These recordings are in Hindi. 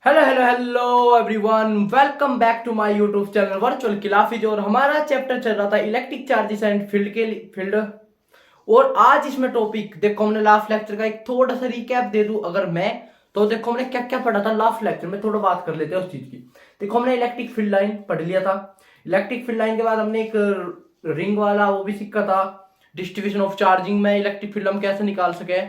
Hello hello hello everyone, welcome back to my YouTube channel virtual खिलाफी। और हमारा चैप्टर चल रहा था इलेक्ट्रिक चार्जेस एंड फील्ड। और आज इसमें टॉपिक देखो, हमने लास्ट लेक्चर का एक थोड़ा सा रिकैप दे दूं अगर मैं, तो देखो हमने क्या क्या पढ़ा था लास्ट लेक्चर में, थोड़ा बात कर लेते हैं उस चीज की। देखो हमने इलेक्ट्रिक फील्ड लाइन पढ़ लिया था। इलेक्ट्रिक फील्ड लाइन के बाद हमने एक रिंग वाला वो भी सीखा था, डिस्ट्रीब्यूशन ऑफ चार्जिंग में इलेक्ट्रिक फील्ड हम कैसे निकाल सके।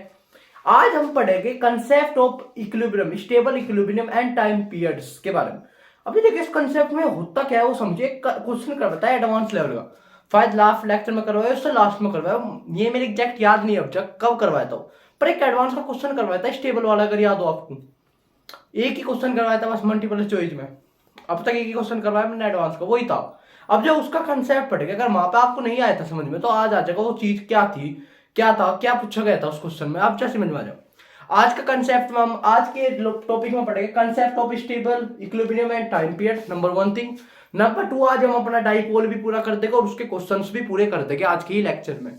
आज हम पढ़ेंगे concept of equilibrium, stable equilibrium and time periods के बारे में। अभी देखिए इस कंसेप्ट में होता क्या है वो समझिए। क्वेश्चन कर बताया एडवांस लेवल का, शायद लास्ट लेक्चर में करवाया, उससे लास्ट में करवाया, ये मेरे एग्जैक्ट याद नहीं है अब तक कब करवाया था, पर एक एडवांस का क्वेश्चन करवाया था स्टेबल वाला, अगर याद हो आपको। एक ही क्वेश्चन करवाया था बस मल्टीपल चॉइस में, अब तक एक ही क्वेश्चन करवाया मैंने एडवांस का, वही था। अब जब उसका कंसेप्ट पढ़ेगा, अगर वहां पे आपको नहीं आया था समझ में, तो आज आ जाएगा वो चीज क्या थी, क्या था, क्या पूछा गया था उस क्वेश्चन में, आप जैसे समझ में आ जाओ। आज का कंसेप्ट में हम आज के टॉपिक में पढ़ेंगे concept of stable equilibrium and time period, number 1 thing. Number 2, आज हम अपना डाइपोल भी पूरा कर देंगे और उसके क्वेश्चंस भी पूरे कर देंगे आज के ही लेक्चर में,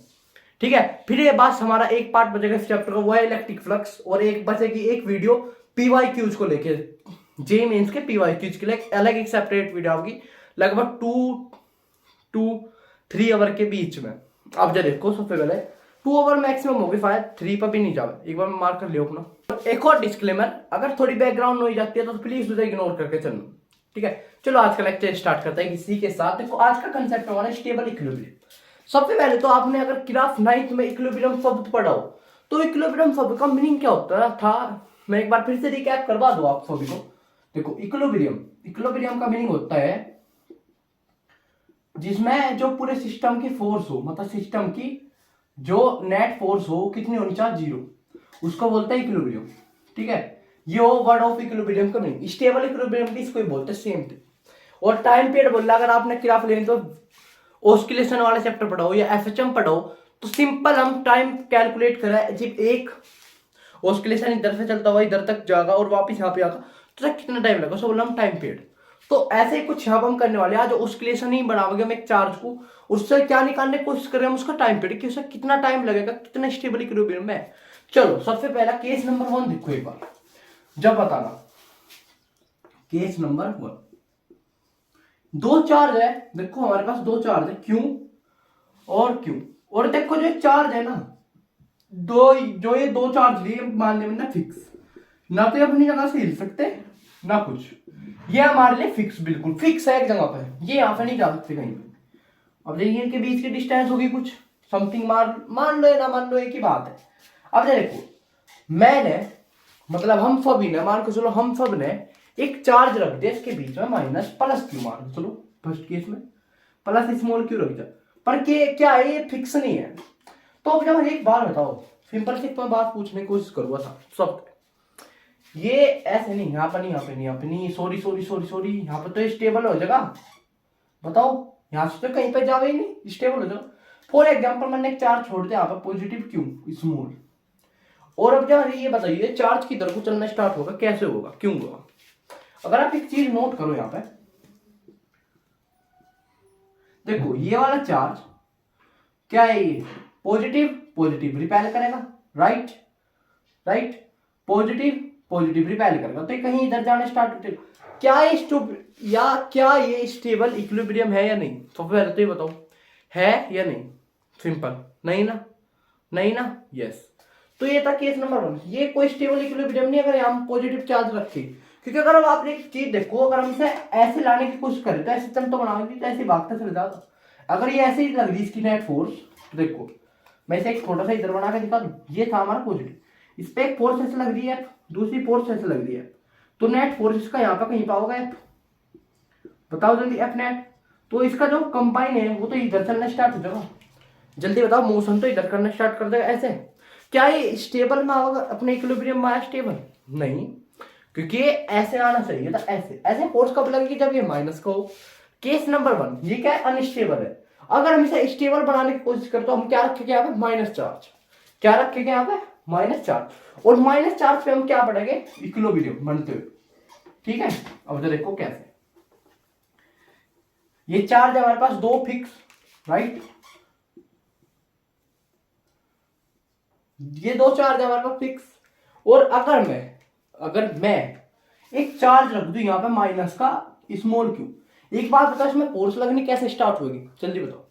ठीक है। फिर ये बात हमारा एक पार्ट बचेगा इस चैप्टर का, वो है इलेक्ट्रिक फ्लक्स, और एक बचेगी एक वीडियो पीवाईक्यूज को लेके, जे मेंस के पीवाईक्यूज के लिए अलग एक सेपरेट वीडियो होगी, लगभग 2 to 3 आवर के बीच में। अब जब देखो सबसे पहले 2 आवर मैक्सिमम होगी, शायद 3 पर भी नहीं जावे, एक बार मार्क कर लियो अपना। एक और डिस्क्लेमर, अगर थोड़ी बैकग्राउंड नॉइज आती है तो प्लीज उसे इग्नोर करके चलना, ठीक है। चलो आज का लेक्चर स्टार्ट करते हैं इसी के साथ। देखो आज का कंसेप्ट हमारा स्टेबल इक्विलिब्रियम। सबसे पहले तो आपने अगर क्लास 9th में इक्विलिब्रियम शब्द पढ़ा हो, तो इक्विलिब्रियम शब्द का मीनिंग क्या होता था, मैं एक बार फिर से रिकैप करवा दूं आप सभी को। देखो इक्विलिब्रियम का मीनिंग होता है जिसमें जो पूरे सिस्टम की फोर्स हो, मतलब सिस्टम की जो नेट फोर्स हो कितनी होनी चाहिए, 0, उसको बोलते हैं इक्विलिब्रियम, ठीक है। ये हो वर्ड ऑफ इक्विलिब्रियम का मीनिंग। स्टेबल इक्विलिब्रियम भी इसको बोलते हैं, सेम थिंग। और टाइम पीरियड बोला, अगर आपने ग्राफ लेनी तो ऑस्किलेशन वाले चैप्टर पढ़ाओ या एफएचएम पढ़ाओ, तो सिंपल हम टाइम कैलकुलेट करें, जब एक ऑस्किलेशन इधर से चलता हुआ इधर तक जाएगा और वापस यहाँ पे आएगा तो कितना टाइम लगेगा, उसको बोला हम टाइम पीरियड। तो ऐसे ही कुछ हम करने वाले, आज ऑस्किलेशन ही बढ़ाओगे हम एक चार्ज को, उससे क्या निकालने की कोशिश करें हम, उसका टाइम पीरियड कि उससे कितना टाइम लगेगा, कितना स्टेबल इक्विलिब्रियम में। चलो सबसे पहला केस नंबर 1 देखो एक बार, जब बताना। केस नंबर 1, दो चार्ज है, देखो हमारे पास दो चार्ज है, क्यू और क्यू। और देखो जो चार्ज है ना, ये दो चार्ज लिए मान लें ना फिक्स, ना तो ये अपनी जगह से हिल सकते ना कुछ, ये हमारे लिए फिक्स, बिल्कुल फिक्स है एक जगह पर, ये यहां पे नहीं जा सकते कहीं पे। अब देखिए इनके बीच की डिस्टेंस होगी कुछ समथिंग, मान लो या ना मान लो एक ही बात है। अब देखो मैंने, मतलब हम सभी ने, मान के चलो हम सब ने एक चार्ज रख दिया इसके बीच में, माइनस प्लस क्यू, मान चलो फर्स्ट केस में प्लस स्मॉल क्यू रख दिया, पर क्या है ये फिक्स नहीं है। तो अब जब एक बार बताओ, सिंपल से मैं बात पूछने की कोशिश करूंगा था सब, ये ऐसे नहीं, यहाँ पर नहीं, यहाँ पे नहीं, यहाँ पे नहीं, सॉरी सॉरी सॉरी सॉरी, यहाँ पर तो स्टेबल हो जाएगा, बताओ यहाँ से तो कहीं पे जावे ही नहीं, स्टेबल हो जाओ। फॉर एग्जाम्पल मैंने एक चार्ज छोड़ दिया यहाँ पर पॉजिटिव क्यू स्मॉल, और अब जब ये बताइए चार्ज किधर को चलना स्टार्ट होगा, कैसे होगा, क्यों होगा। अगर आप एक चीज नोट करो यहाँ पे, देखो ये वाला चार्ज क्या है, ये पॉजिटिव पॉजिटिव रिपेल करेगा, right right, positive positive repel करेगा, तो ये कहीं इधर जाने स्टार्ट होते, क्या ये स्टेबल इक्विलिब्रियम है या नहीं, तो पहले तो ये बताओ है या नहीं, सिंपल नहीं ना, नहीं ना, यस। तो ये था केस नंबर 1, ये कोई स्टेबल इक्विलिब्रियम नहीं अगर हम पॉजिटिव चार्ज रखें, क्योंकि अगर आप एक चीज देखो, अगर हमसे ऐसे लाने की कोशिश करें तो ऐसे सिस्टम तो बनाएंगे तो ऐसे भागता चले जाएगा। अगर ये ऐसे ही लग रही इसकी नेट फोर्स, तो देखो मैं इसे एक छोटा सा इधर बना के दिखा दूं, ये था हमारा पॉजिटिव, इस पे एक फोर्स ऐसे लग रही है, दूसरी फोर्स ऐसे लग रही है, तो नेट फोर्स इसका यहाँ पर कहीं पाओगे एफ, बताओ जल्दी, एफ नेट। तो इसका जो कंबाइन है वो तो इधर चलना स्टार्ट हो जाएगा, जल्दी बताओ, मोशन तो इधर करना स्टार्ट कर देगा ऐसे। क्या ये स्टेबल में आएगा, अपने इक्विलिब्रियम में आया स्टेबल नहीं, क्योंकि ये ऐसे आना चाहिए था, ऐसे ऐसे फोर्स कब लगेगी, जब ये माइनस का हो। केस नंबर 1 ये क्या है, अनस्टेबल है। अगर हम इसे स्टेबल बनाने की कोशिश करते तो हम क्या रखेंगे यहाँ पे, माइनस चार्ज, क्या रखेंगे यहाँ पे, माइनस चार्ज, और माइनस चार्ज पे हम क्या पढ़ेंगे, इक्विलिब्रियम बनते हुए, ठीक है। अब जो देखो कैसे, ये चार्ज है हमारे पास दो फिक्स, राइट, ये दो चार्ज है हमारे पास फिक्स, और अगर मैं एक चार्ज रख दो यहाँ पे माइनस का स्मॉल क्यू। एक बात बताओ, इसमें फोर्स लगनी कैसे स्टार्ट होगी, जल्दी बताओ।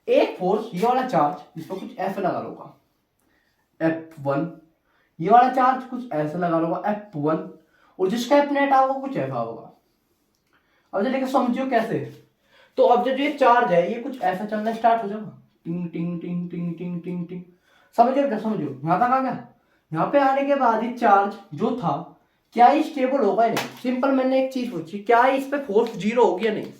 एक फोर्स ये वाला चार्ज, इसको कुछ ऐसे लगा लोगा F1, ये वाला चार्ज कुछ ऐसे लगा लोगा F1, और जिसका F नेट होगा कुछ ऐसा होगा। अब जब समझियो कैसे, तो अब जब ये चार्ज है ये कुछ ऐसा चलना स्टार्ट हो जाएगा, टिंग टिंग टिंग टिंग टिंग टिंग टिंग। समझियो क्या, समझियो यहाँ तक आ गया। यहाँ पे आने के बाद ये चार्ज जो था, क्या ये स्टेबल होगा या नहीं। सिंपल, मैंने एक चीज पूछी, क्या इस पे फोर्स जीरो होगी या नहीं।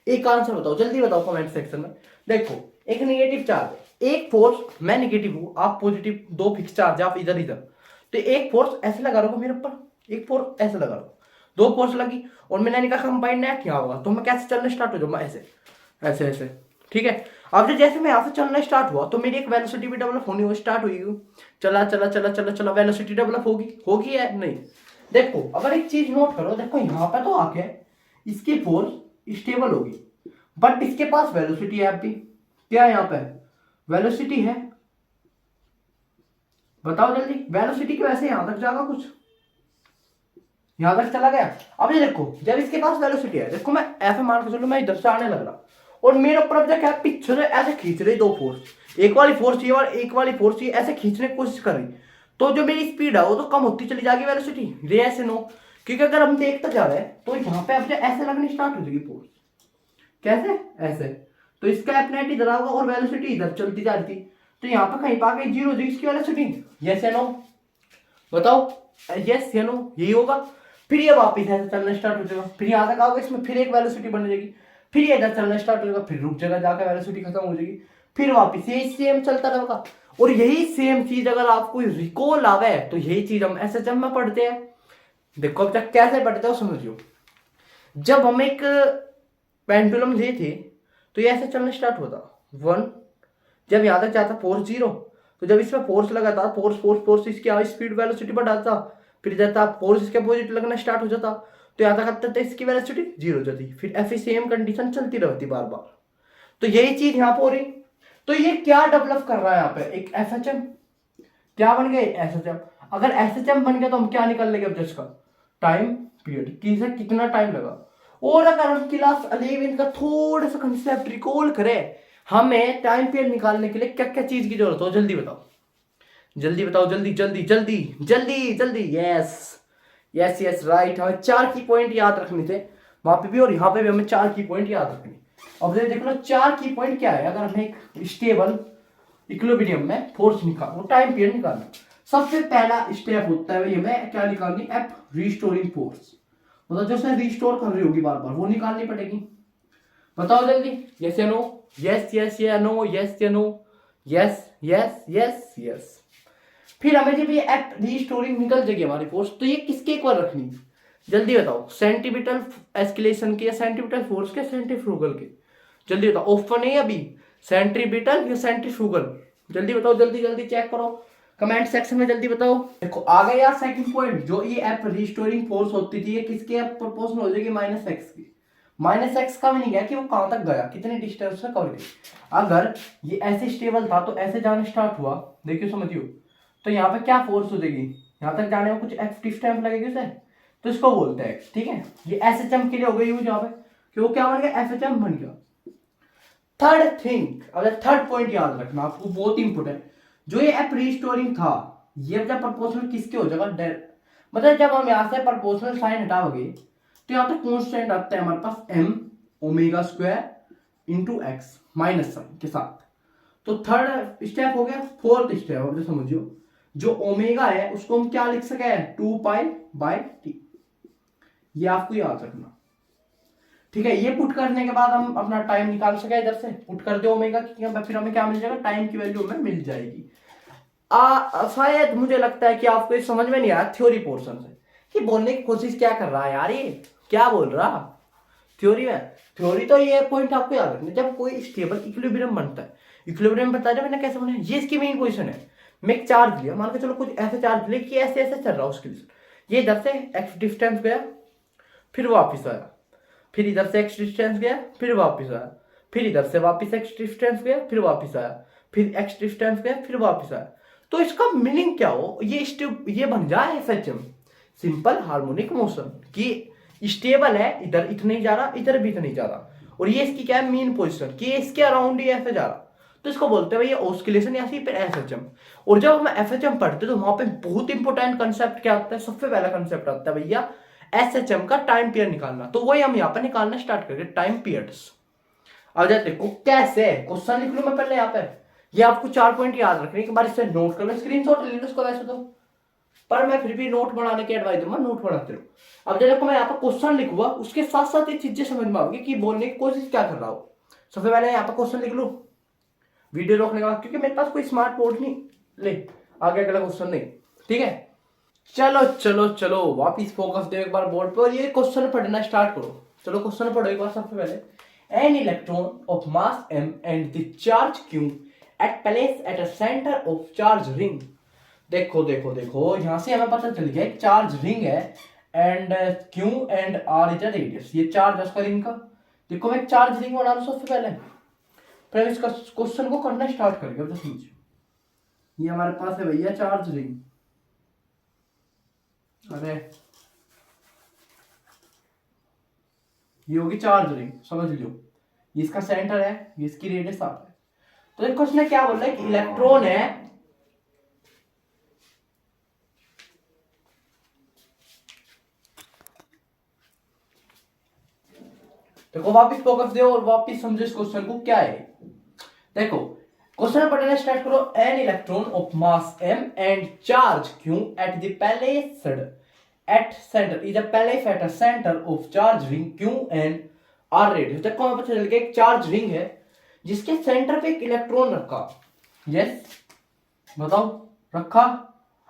एक आंसर बताओ, जल्दी बताओ कमेंट सेक्शन में। देखो, एक नेगेटिव चार्ज है, एक फोर्स, मैं नेगेटिव हूं आप पॉजिटिव, दो फिक्स चार्ज आप इधर इधर, तो एक फोर्स ऐसे लगा रहा मेरे ऊपर, एक फोर्स ऐसे लगा रहा, दो फोर्स लगी, और मैंने कहा कंबाइंड नेट क्या होगा, तो मैं कैसे चलना स्टार्ट हो जाऊंगा, ऐसे ऐसे ऐसे, ठीक है। अब जैसे मैं यहाँ से चलना स्टार्ट हुआ तो मेरी एक वेलोसिटी भी डेवलप होनी स्टार्ट हुई, चला चला चला चला चला, वेलोसिटी डेवलप होगी, होगी या नहीं। देखो अगर एक चीज नोट करो, देखो यहाँ पे तो आके इसकी फोर्स स्टेबल होगी, बट इसके पास वेलोसिटी है अभी, क्या यहाँ पे वेलोसिटी है, बताओ जल्दी। वेलोसिटी की वजह से यहां तक जाएगा, कुछ यहां तक चला गया। अब ये देखो, जब इसके पास वेलोसिटी है, देखो मैं ऐसे मान के चलो मैं इधर से आने लग रहा, और मेरे ऊपर अब क्या पीछे से ऐसे खींच रही दो फोर्स, एक वाली फोर्स ये और एक वाली फोर्स ये ऐसे खींचने की कोशिश कर रही, तो जो मेरी स्पीड है वो तो कम होती चली जाएगी वेलोसिटी, रे ऐसे नो। क्योंकि अगर हम देखते जा रहे हैं तो यहाँ पे अब ऐसे लगनी स्टार्ट हो जाएगी फोर्स, कैसे ऐसे, तो इसका एफ इधर होगा और वेलोसिटी इधर चलती जा रही थी, तो यहाँ पे कहीं पा गई जीरो जी इसकी वेलोसिटी, यस या नो, बताओ यस या नो, यही होगा। फिर ये वापस ऐसे चलना स्टार्ट हो जाएगा, फिर यहाँ तक आओगे, इसमें फिर एक वेलोसिटी बन जाएगी, फिर ये इधर चलना स्टार्ट हो जाएगा, फिर रुक जाएगा, जाकर वेलोसिटी खत्म हो जाएगी, फिर वापस यही सेम चलता रहेगा। और यही सेम चीज अगर आपको रिकॉल आ गए तो यही चीज हम एसएचएम में पढ़ते हैं। देखो अब तक कैसे पढ़ते हो समझियो, जब हम एक पेंडुलम ले थे तो ये ऐसे चलना स्टार्ट होता 1, जब यहां तक जाता फोर्स 0, तो जब इसमें फोर्स लगाता फोर्स फोर्स फोर्स इसकी स्पीड वेलोसिटी बढ़ाता, फिर जाता फोर्स इसके अपोजिट लगना स्टार्ट हो जाता, तो यहां तक आता था इसकी वेलोसिटी 0 हो जाती, फिर ऐसी सेम कंडीशन चलती रहती बार बार। तो यही चीज यहाँ पे हो रही। तो ये क्या डेवलप कर रहा है यहाँ पे, एक एसएचएम, क्या बन गया एसएचएम। अगर एसएचएम बन गया तो हम क्या निकाल लेंगे अब इसका टाइम पीरियड, कितना टाइम लगा। और अगर हम क्लास 11 का थोड़ा सा कंसेप्ट रिकॉल करें, हमें टाइम पीरियड निकालने के लिए क्या क्या चीज की जरूरत हो, जल्दी बताओ, जल्दी बताओ, जल्दी जल्दी जल्दी जल्दी जल्दी, यस यस यस राइट। हमें 4 की पॉइंट याद रखने थे वहां पे भी, और यहाँ पे भी हमें 4 की पॉइंट याद रखनी। अब देख लो 4 की पॉइंट क्या है, अगर हमें एक स्टेबल इक्विलिब्रियम में फोर्स निकालना, टाइम पीरियड निकालना, सबसे पहला स्टेप होता है हमें क्या निकालनी, एफ रिस्टोरिंग फोर्स, मतलब जो उसने रिस्टोर कर रही होगी बार बार वो निकालनी पड़ेगी। बताओ जल्दी, यस या नो, यस यस या नो, यस या no, yes yes yes yes. फिर हमें जब ये एफ रिस्टोरिंग निकल जाएगी हमारी फोर्स, तो ये किसके इक्वल रखनी, जल्दी बताओ, सेंटीमीटर एस्केलेशन के या सेंटीमीटर फोर्स के, सेंट्रीफ्यूगल के, जल्दी बताओ। ओपन है अभी, सेंट्रीबिटल या सेंट्रीफ्यूगल, जल्दी बताओ, जल्दी जल्दी चेक करो कमेंट सेक्शन में, जल्दी बताओ। देखो आ गया यार सेकंड पॉइंट, जो ये एफ रिस्टोरिंग फोर्स होती थी ये किसके प्रोपोर्शनल हो जाएगी, -x की। -x का मीनिंग है कि वो कहां तक गया, कितने डिस्टेंस से कवर की। अगर ये ऐसे स्टेबल था तो ऐसे जाना स्टार्ट हुआ, देखियो समझियो, तो यहाँ पे क्या फोर्स हो जाएगी, यहाँ तक जाने में कुछ एक्स डिस्टेंस लगेगी उसे, तो इसको बोलते हैं, ठीक है। ये एसएचएम के लिए हो गई यूज यहाँ पे, कि वो क्या बन गया, एसएचएम बन गया। थर्ड थिंग, अगर थर्ड पॉइंट याद रखना आपको, बहुत इंपोर्टेंट, जो ये एफ रिस्टोरिंग था, ये जब प्रपोर्शनल किसके हो जाएगा, मतलब जब हम यहाँ से प्रपोर्शनल साइन हटाओगे तो यहाँ पे कॉन्स्टेंट आता है हमारे पास m omega square into x minus sine के साथ। तो थर्ड स्टेप हो गया। फोर्थ स्टेप अब समझियो, जो ओमेगा है उसको हम क्या लिख सके, 2π/t, ये आपको याद रखना, ठीक है। ये पुट करने के बाद हम अपना टाइम निकाल सके, इधर से पुट कर दो ओमेगा की, फिर हमें क्या मिल जाएगा, टाइम की वैल्यू हमें मिल जाएगी। शायद मुझे लगता है कि आपको ये समझ में नहीं आया थ्योरी पोर्शन से, कि बोलने की कोशिश क्या कर रहा है यार, ये क्या बोल रहा थ्योरी में। थ्योरी तो ये पॉइंट आपको याद रखना, जब कोई स्टेबल इक्विलिब्रियम बनता है, इक्विलिब्रियम बताया मैंने कैसे बना, ये इसकी मेन पोजीशन है। मैं एक चार्ज लिया, मान के चलो कुछ ऐसे चार्ज लिया कि ऐसे ऐसे चल रहा है उसके लिए, ये इधर से एक्स डिस्टेंस गया फिर वापिस आया, फिर इधर से एक्स डिस्टेंस गया फिर वापिस आया, फिर इधर से वापिस एक्स डिस्टेंस गया फिर वापिस आया, फिर एक्स डिस्टेंस गया फिर वापिस आया। तो इसका मीनिंग क्या हो, ये बन जाए एसएचएम, सिंपल हार्मोनिक मोशन कि स्टेबल है, इधर इतना ही जा रहा, इधर भी इतना ही जा रहा, और ये इसकी क्या है मीन पोजीशन कि इसके अराउंड ही ऐसे जा रहा, तो इसको बोलते हैं भाई ऑस्किलेशन या फिर एफएचएम। और जब हम एफएचएम पढ़ते तो वहां पे बहुत इंपॉर्टेंट कंसेप्ट क्या आता है, सबसे पहला कंसेप्ट आता है भैया एसएचएम का टाइम पीरियड निकालना। तो वही हम यहाँ पर निकालना स्टार्ट करेंगे, टाइम पीरियड्स। अब जाते देखो कैसे क्वेश्चन लिख लूं मैं पहले यहाँ पे, ये आपको 4 पॉइंट याद रखने के बाद इसे नोट कर लो, स्क्रीनशॉट ले लो इसको वैसे तो, पर मैं फिर भी नोट बनाने की एडवाइस दूंगा, नोट बनाते रहो। अब देखो मैं यहाँ पर क्वेश्चन लिखूंगा, उसके साथ साथ ये चीजें समझ में आओगी कि बोलने की कोशिश क्या कर रहा हूँ। सबसे पहले यहाँ पर क्वेश्चन लिख लो वीडियो रोकने का, क्योंकि मेरे पास कोई स्मार्ट बोर्ड नहीं, ले आगे अगला क्वेश्चन नहीं, ठीक है। चलो चलो चलो वापिस फोकस दो एक बार बोर्ड पे और ये क्वेश्चन पढ़ना स्टार्ट करो। चलो क्वेश्चन पढ़ो एक बार सबसे पहले। An electron of mass m and the charge q at place at a centre of charge ring. देखो देखो देखो यहां से हमें पता चल गया एक चार्ज रिंग है and q and r is the radius, ये चार्ज उसका रिंग का। देखो मैं चार्ज रिंग बना लूं सबसे पहले, फिर इसका क्वेश्चन को करना स्टार्ट करेंगे। अब समझो ये हमारे पास है भैया चार्ज रिंग, अरे ये होगी चार्ज रिंग, समझ लो ये इसका सेंटर है, ये इसकी रेडियस आता है। तो देखो उसने क्या बोला है कि इलेक्ट्रॉन है, देखो वापिस फोकस दो और वापिस समझो इस क्वेश्चन को क्या है। देखो क्वेश्चन पढ़ना स्टार्ट करो। N electron of mass m and charge q at the placed at centre is place at a centre of charge ring q and r radius. देखो हमें पता चल गया एक चार्ज रिंग है जिसके सेंटर पे एक इलेक्ट्रॉन रखा, यस बताओ रखा।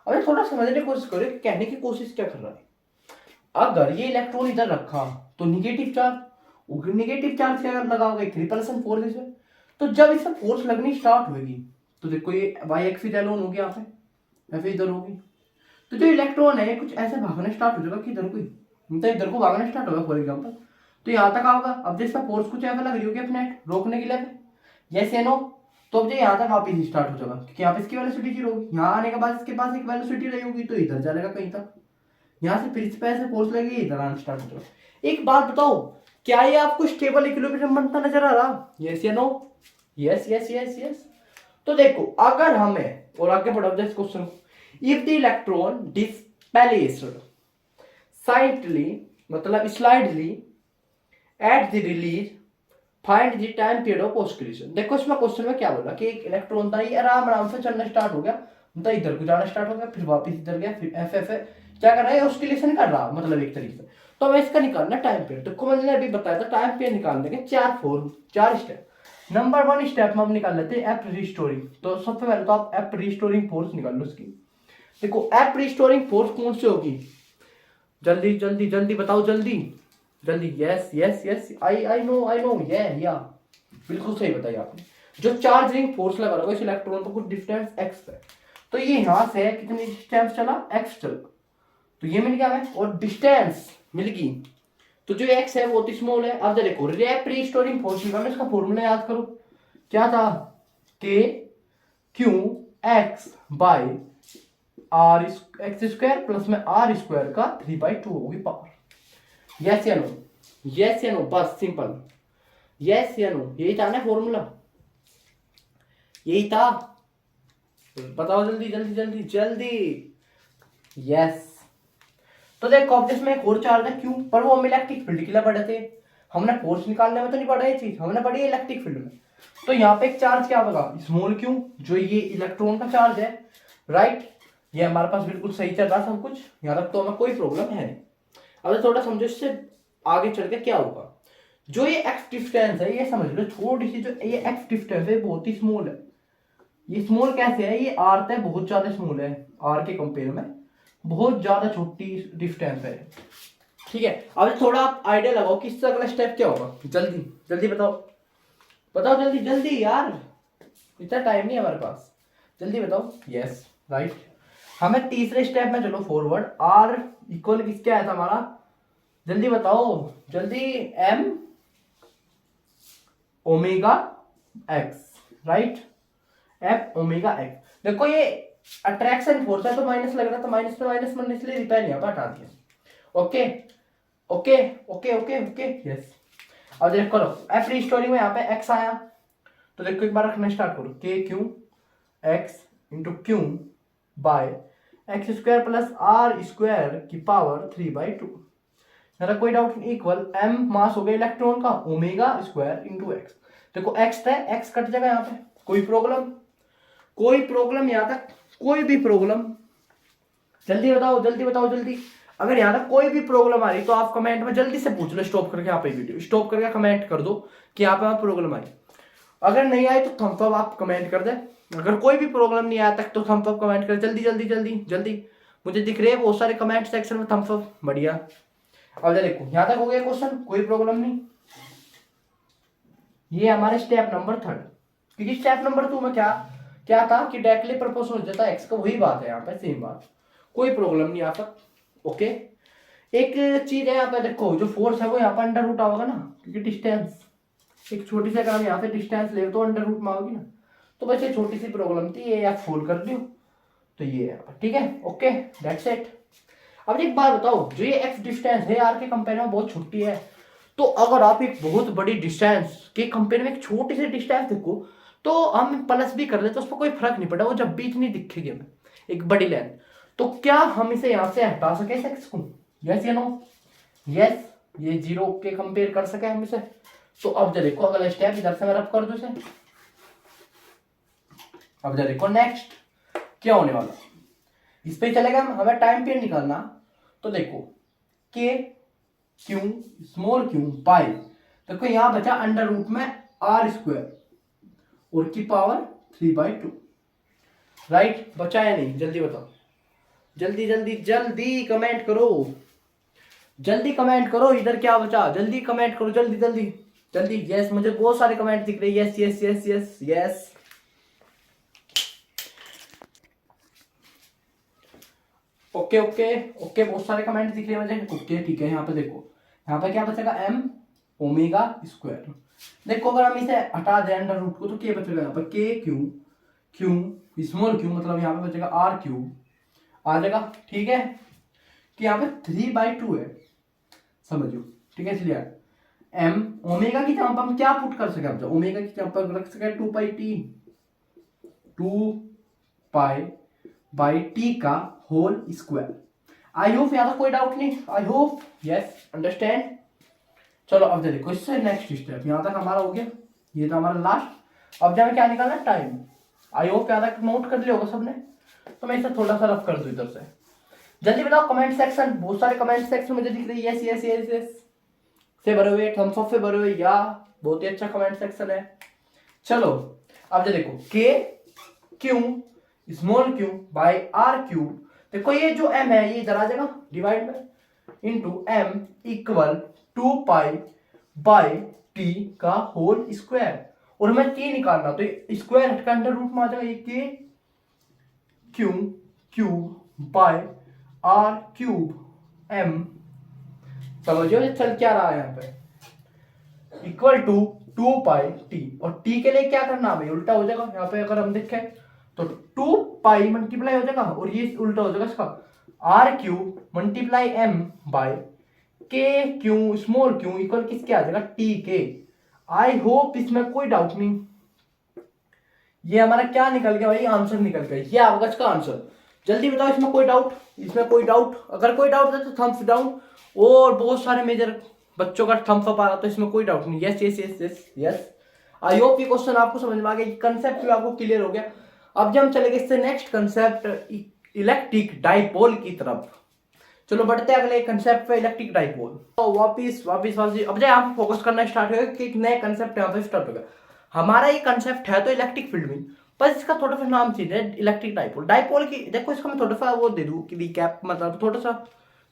अबे थोड़ा समझने की कोशिश करो, कहने की कोशिश क्या कर रहा है। अगर ये इलेक्ट्रॉन इधर रखा तो निगेटिव चार्ज, निगेटिव चार्ज क्या लगाओगे, एक रिपल्सन फोर्स इसमें। तो जब इसमें फोर्स लगनी स्टार्ट होगी तो देखो ये वाई एक्सिस एलोन होगी, यहाँ पे एफ इधर होगी, तो जो इलेक्ट्रॉन है कुछ ऐसे भागना स्टार्ट हो जाएगा कि इधर को मतलब इधर को भागना स्टार्ट होगा फॉर एग्जांपल, तो यहाँ तक आओगा। अब जिसका फोर्स कुछ ऐसा लग रही होगी अपने रोकने के लिए, यस या नो, तो अब जो यहाँ तक वापिस स्टार्ट हो जाएगा क्योंकि यहाँ पे इसकी वेलोसिटी जीरो होगी, यहाँ आने के बाद इसके पास एक वेलोसिटी रही होगी तो इधर चलेगा कहीं तक, यहाँ से फिर इस पे ऐसे फोर्स लगेगी इधर आना स्टार्ट हो जाएगा। एक बात बताओ क्या ये आपको स्टेबल इक्विलिब्रियम बनता नजर आ रहा, यस या no, yes yes yes yes. तो देखो अगर हमें और आगे बढ़ो इस क्वेश्चन को, इफ द इलेक्ट्रॉन डिस्प्लेस्ड साइडली मतलब slightly at the release find the time period of oscillation. देखो इसमें क्वेश्चन में क्या बोला कि एक इलेक्ट्रॉन था ये आराम आराम से चलना स्टार्ट हो गया, मतलब इधर को जाना स्टार्ट हो गया, फिर वापस इधर गया, फिर एफ एफ क्या कर रहा है ऑस्किलेशन कर रहा, मतलब एक तरीके से। तो हमें इसका निकालना टाइम पीरियड। तो मैंने अभी बताया था टाइम पीरियड निकालने के चार स्टेप। नंबर 1 स्टेप में हम निकाल लेते हैं एफ रिस्टोरिंग। तो सबसे पहले तो आप एफ रिस्टोरिंग फोर्स निकाल लो इसकी। देखो एफ रिस्टोरिंग फोर्स कौन सी होगी, जल्दी जल्दी जल्दी बताओ, जल्दी जल्दी, yes yes yes I know या बिल्कुल सही बताइए आपने। जो चार्ज रिंग फोर्स लगा रहा है इस इलेक्ट्रॉन पर कुछ डिस्टेंस x है, तो ये यहां से कितनी डिस्टेंस चला, x चला, तो ये मिल गया हमें और डिस्टेंस मिल गई, तो जो x है वो तो स्मॉल है। अब देखो रेप रिस्टोरिंग फोर्स निकालना, इसका फॉर्मूला याद करो क्या था, k q x by r x square plus में r स्क्वायर का 3/2 होगी पावर, यस या नो, यस या नो, बस सिंपल यस या नो, यही था ना फॉर्मूला, यही था, बताओ जल्दी जल्दी जल्दी जल्दी, यस। तो देखो अब इसमें एक और चार्ज है क्यों, पर वो हम इलेक्ट्रिक फील्ड के लिए पढ़े थे, हमने फोर्स निकालने में तो नहीं पढ़ा ये चीज, हमने पढ़ी है इलेक्ट्रिक फील्ड में। तो यहाँ पे एक चार्ज क्या होगा स्मॉल क्यों, जो ये इलेक्ट्रॉन का चार्ज है, राइट, ये हमारे पास बिल्कुल सही चल रहा सब कुछ, यहाँ तक तो हमें कोई प्रॉब्लम है नहीं। अब थोड़ा समझो इससे आगे चल के क्या होगा, जो ये एक्स डिस्टेंस है ये समझ लो थोड़ी सी, जो ये एक्स डिस्टेंस है बहुत ही स्मॉल है, ये स्मॉल कैसे है, ये आर तक बहुत ज्यादा स्मॉल है, आर के कंपेयर में बहुत ज्यादा छोटी डिस्टेंस है, ठीक है। अब थोड़ा आप आइडिया लगाओ कि इससे अगला स्टेप क्या होगा, जल्दी जल्दी बताओ, बताओ जल्दी जल्दी यार, इतना टाइम नहीं है हमारे पास, जल्दी बताओ, यस राइट। हमें तीसरे स्टेप में चलो फॉरवर्ड, आर इक्वल किसके आया था हमारा, जल्दी बताओ जल्दी, m omega x, right, f omega x. देखो ये अट्रैक्शन फोर्स है तो माइनस लग रहा है, तो माइनस में माइनस मन इसलिए रिपेल यहाँ पर हटा दिया। Okay okay okay okay okay yes. अब देखो करो एफ स्टोरी में यहाँ पे एक्स आया, तो देखो एक बार रखना स्टार्ट करो, k q x into q by x square plus r square की पावर 3/2। जरा कोई डाउट नहीं, इक्वल एम मास हो गया इलेक्ट्रॉन का ओमेगा स्क्वायर इंटू एक्स। देखो एक्स है, एक्स कट जाएगा यहाँ पे, कोई प्रॉब्लम, कोई प्रॉब्लम यहाँ तक, कोई भी प्रॉब्लम? जल्दी बताओ जल्दी बताओ जल्दी। अगर यहाँ तक कोई भी प्रॉब्लम आ रही तो आप कमेंट में जल्दी से पूछ लो, स्टॉप करके यहाँ पे वीडियो स्टॉप करके कमेंट कर दो कि यहाँ पे प्रॉब्लम आई। अगर नहीं आई तो थम्स अप आप कमेंट कर दे। अगर कोई भी प्रॉब्लम नहीं आया तक तो थम्स अप कमेंट कर, जल्दी जल्दी जल्दी जल्दी। मुझे दिख रहे हैं बहुत सारे कमेंट सेक्शन में थम्स अप, बढ़िया। अब देखो यहाँ तक हो गया क्वेश्चन, कोई प्रॉब्लम नहीं। ये हमारे स्टेप नंबर 3, क्योंकि स्टेप नंबर 2 में क्या क्या था कि डायरेक्टली प्रोपोर्शनल हो जाता है एक्स का, वही बात है यहाँ पे, सेम बात, कोई प्रॉब्लम नहीं यहाँ तक। ओके एक चीज है यहाँ पे, देखो जो फोर्स है वो यहाँ पर अंडर रूट आओगा ना, क्योंकि डिस्टेंस एक छोटी सी, अगर हम यहाँ से डिस्टेंस ले तो अंडर रूट में आओगी ना, तो बस ये छोटी सी प्रॉब्लम थी, ये आप फोल्ड कर दियो तो ये है, ठीक है। Okay that's it. अब एक बात बताओ, जो ये एक्स डिस्टेंस है आर के कंपेयर में बहुत छोटी है, तो अगर आप एक बहुत बड़ी डिस्टेंस के कंपेयर में एक छोटी सी डिस्टेंस देखो तो हम प्लस भी कर ले तो उस पर कोई फर्क नहीं पड़ा, वो जब भी इतनी दिखेगी हमें एक बड़ी लाइन, तो क्या हम इसे यहाँ से हटा सके एक्स को? यस या नो? यस, ये 0 के कंपेयर कर सके हम इसे। तो अब जरा देखो अगला स्टेप, इधर से मैं रफ कर दूं इसे। अब जरा देखो नेक्स्ट क्या होने वाला, इस पे चलेगा, हमें टाइम पीरियड निकालना। तो देखो के क्यू स्मॉल क्यू पाई, देखो यहां बचा अंडर रूट में आर स्क्वायर और की पावर 3/2, राइट? बचा या नहीं? जल्दी बताओ, जल्दी जल्दी जल्दी कमेंट करो, जल्दी कमेंट करो, इधर क्या बचा, जल्दी कमेंट करो, जल्दी जल्दी जल्दी। यस, मुझे बहुत सारे कमेंट दिख रहे हैं, yes yes yes yes yes. Okay okay okay, बहुत सारे कमेंट दिख रहे हैं मुझे। ओके ठीक है, यहाँ पे देखो, यहाँ पे क्या बचेगा, एम ओमेगा स्क्वायर। देखो अगर हम इसे हटा दें अंडर रूट को तो क्या बचेगा, यहाँ पर के क्यू क्यू स्मॉल क्यू, मतलब यहाँ पे बचेगा आर क्यूब आ जाएगा, ठीक है। कि यहाँ पे 3/2 है, समझो, ठीक है। इसलिए एम ओमेगा की जगह पर हम क्या पुट कर सके, अब ओमेगा की जगह पर रख सके 2πt, 2π/t का होल स्क्वायर। आई होप यहाँ तक कोई डाउट नहीं, आई होप यस अंडरस्टैंड। चलो अब देखो इससे नेक्स्ट स्टेप, यहाँ तक हमारा हो गया, ये था हमारा लास्ट। अब जब क्या निकालना, टाइम। आई होप यहाँ तक नोट कर लिया होगा सबने, तो मैं इसे थोड़ा सा रफ कर दूं इधर से। जल्दी बताओ कमेंट सेक्शन, बहुत सारे कमेंट सेक्शन मुझे दिख रही है, यस यस यस यस से भरे हुए, थम्स अप से भरे हुए, या बहुत ही अच्छा कमेंट सेक्शन है। चलो अब देखो k q small q by r cube, देखो ये जो m है ये इधर आ जाएगा डिवाइड में, इंटू m इक्वल 2π/t का होल स्क्वायर, और हमें t निकालना, तो स्क्वायर हटकर अंडर रूट में आ जाएगा, ये k q cube by r cube m, समझो ये चल क्या रहा है यहाँ पे, इक्वल टू 2πt, और t के लिए क्या करना भाई, उल्टा हो जाएगा। यहाँ पे अगर हम देखें तो 2π मल्टीप्लाई हो जाएगा, और ये उल्टा हो जाएगा इसका, r cube multiply m by k q small q equal किसके आ जाएगा, t के। आई होप इसमें कोई डाउट नहीं। ये हमारा क्या निकल गया भाई, आंसर निकल गया, ये आपका इसका आंसर। जल्दी बताओ इसमें कोई डाउट, इसमें कोई डाउट? अगर कोई डाउट है तो थम्स डाउन, और बहुत सारे मेजर बच्चों का थम्स अप आ रहा, तो इसमें कोई डाउट नहीं। Yes yes yes yes yes. I hope ये क्वेश्चन आपको समझ में आ गया, कंसेप्ट भी आपको क्लियर हो गया। अब जब हम चलेंगे इससे नेक्स्ट कंसेप्ट इलेक्ट्रिक डाइपोल की तरफ। चलो बढ़ते हैं अगले कंसेप्ट पे, इलेक्ट्रिक डाइपोल। तो वापिस अब जब आप फोकस करना स्टार्ट होगा कि एक नए कंसेप्ट यहाँ पे स्टार्ट होगा। हमारा ये कंसेप्ट है तो इलेक्ट्रिक फील्ड में, बस इसका थोड़ा सा नाम चेंज है, इलेक्ट्रिक डाइपोल। डाइपोल की देखो इसका मैं थोड़ा सा वो दे दूं कि रिकैप, मतलब थोड़ा सा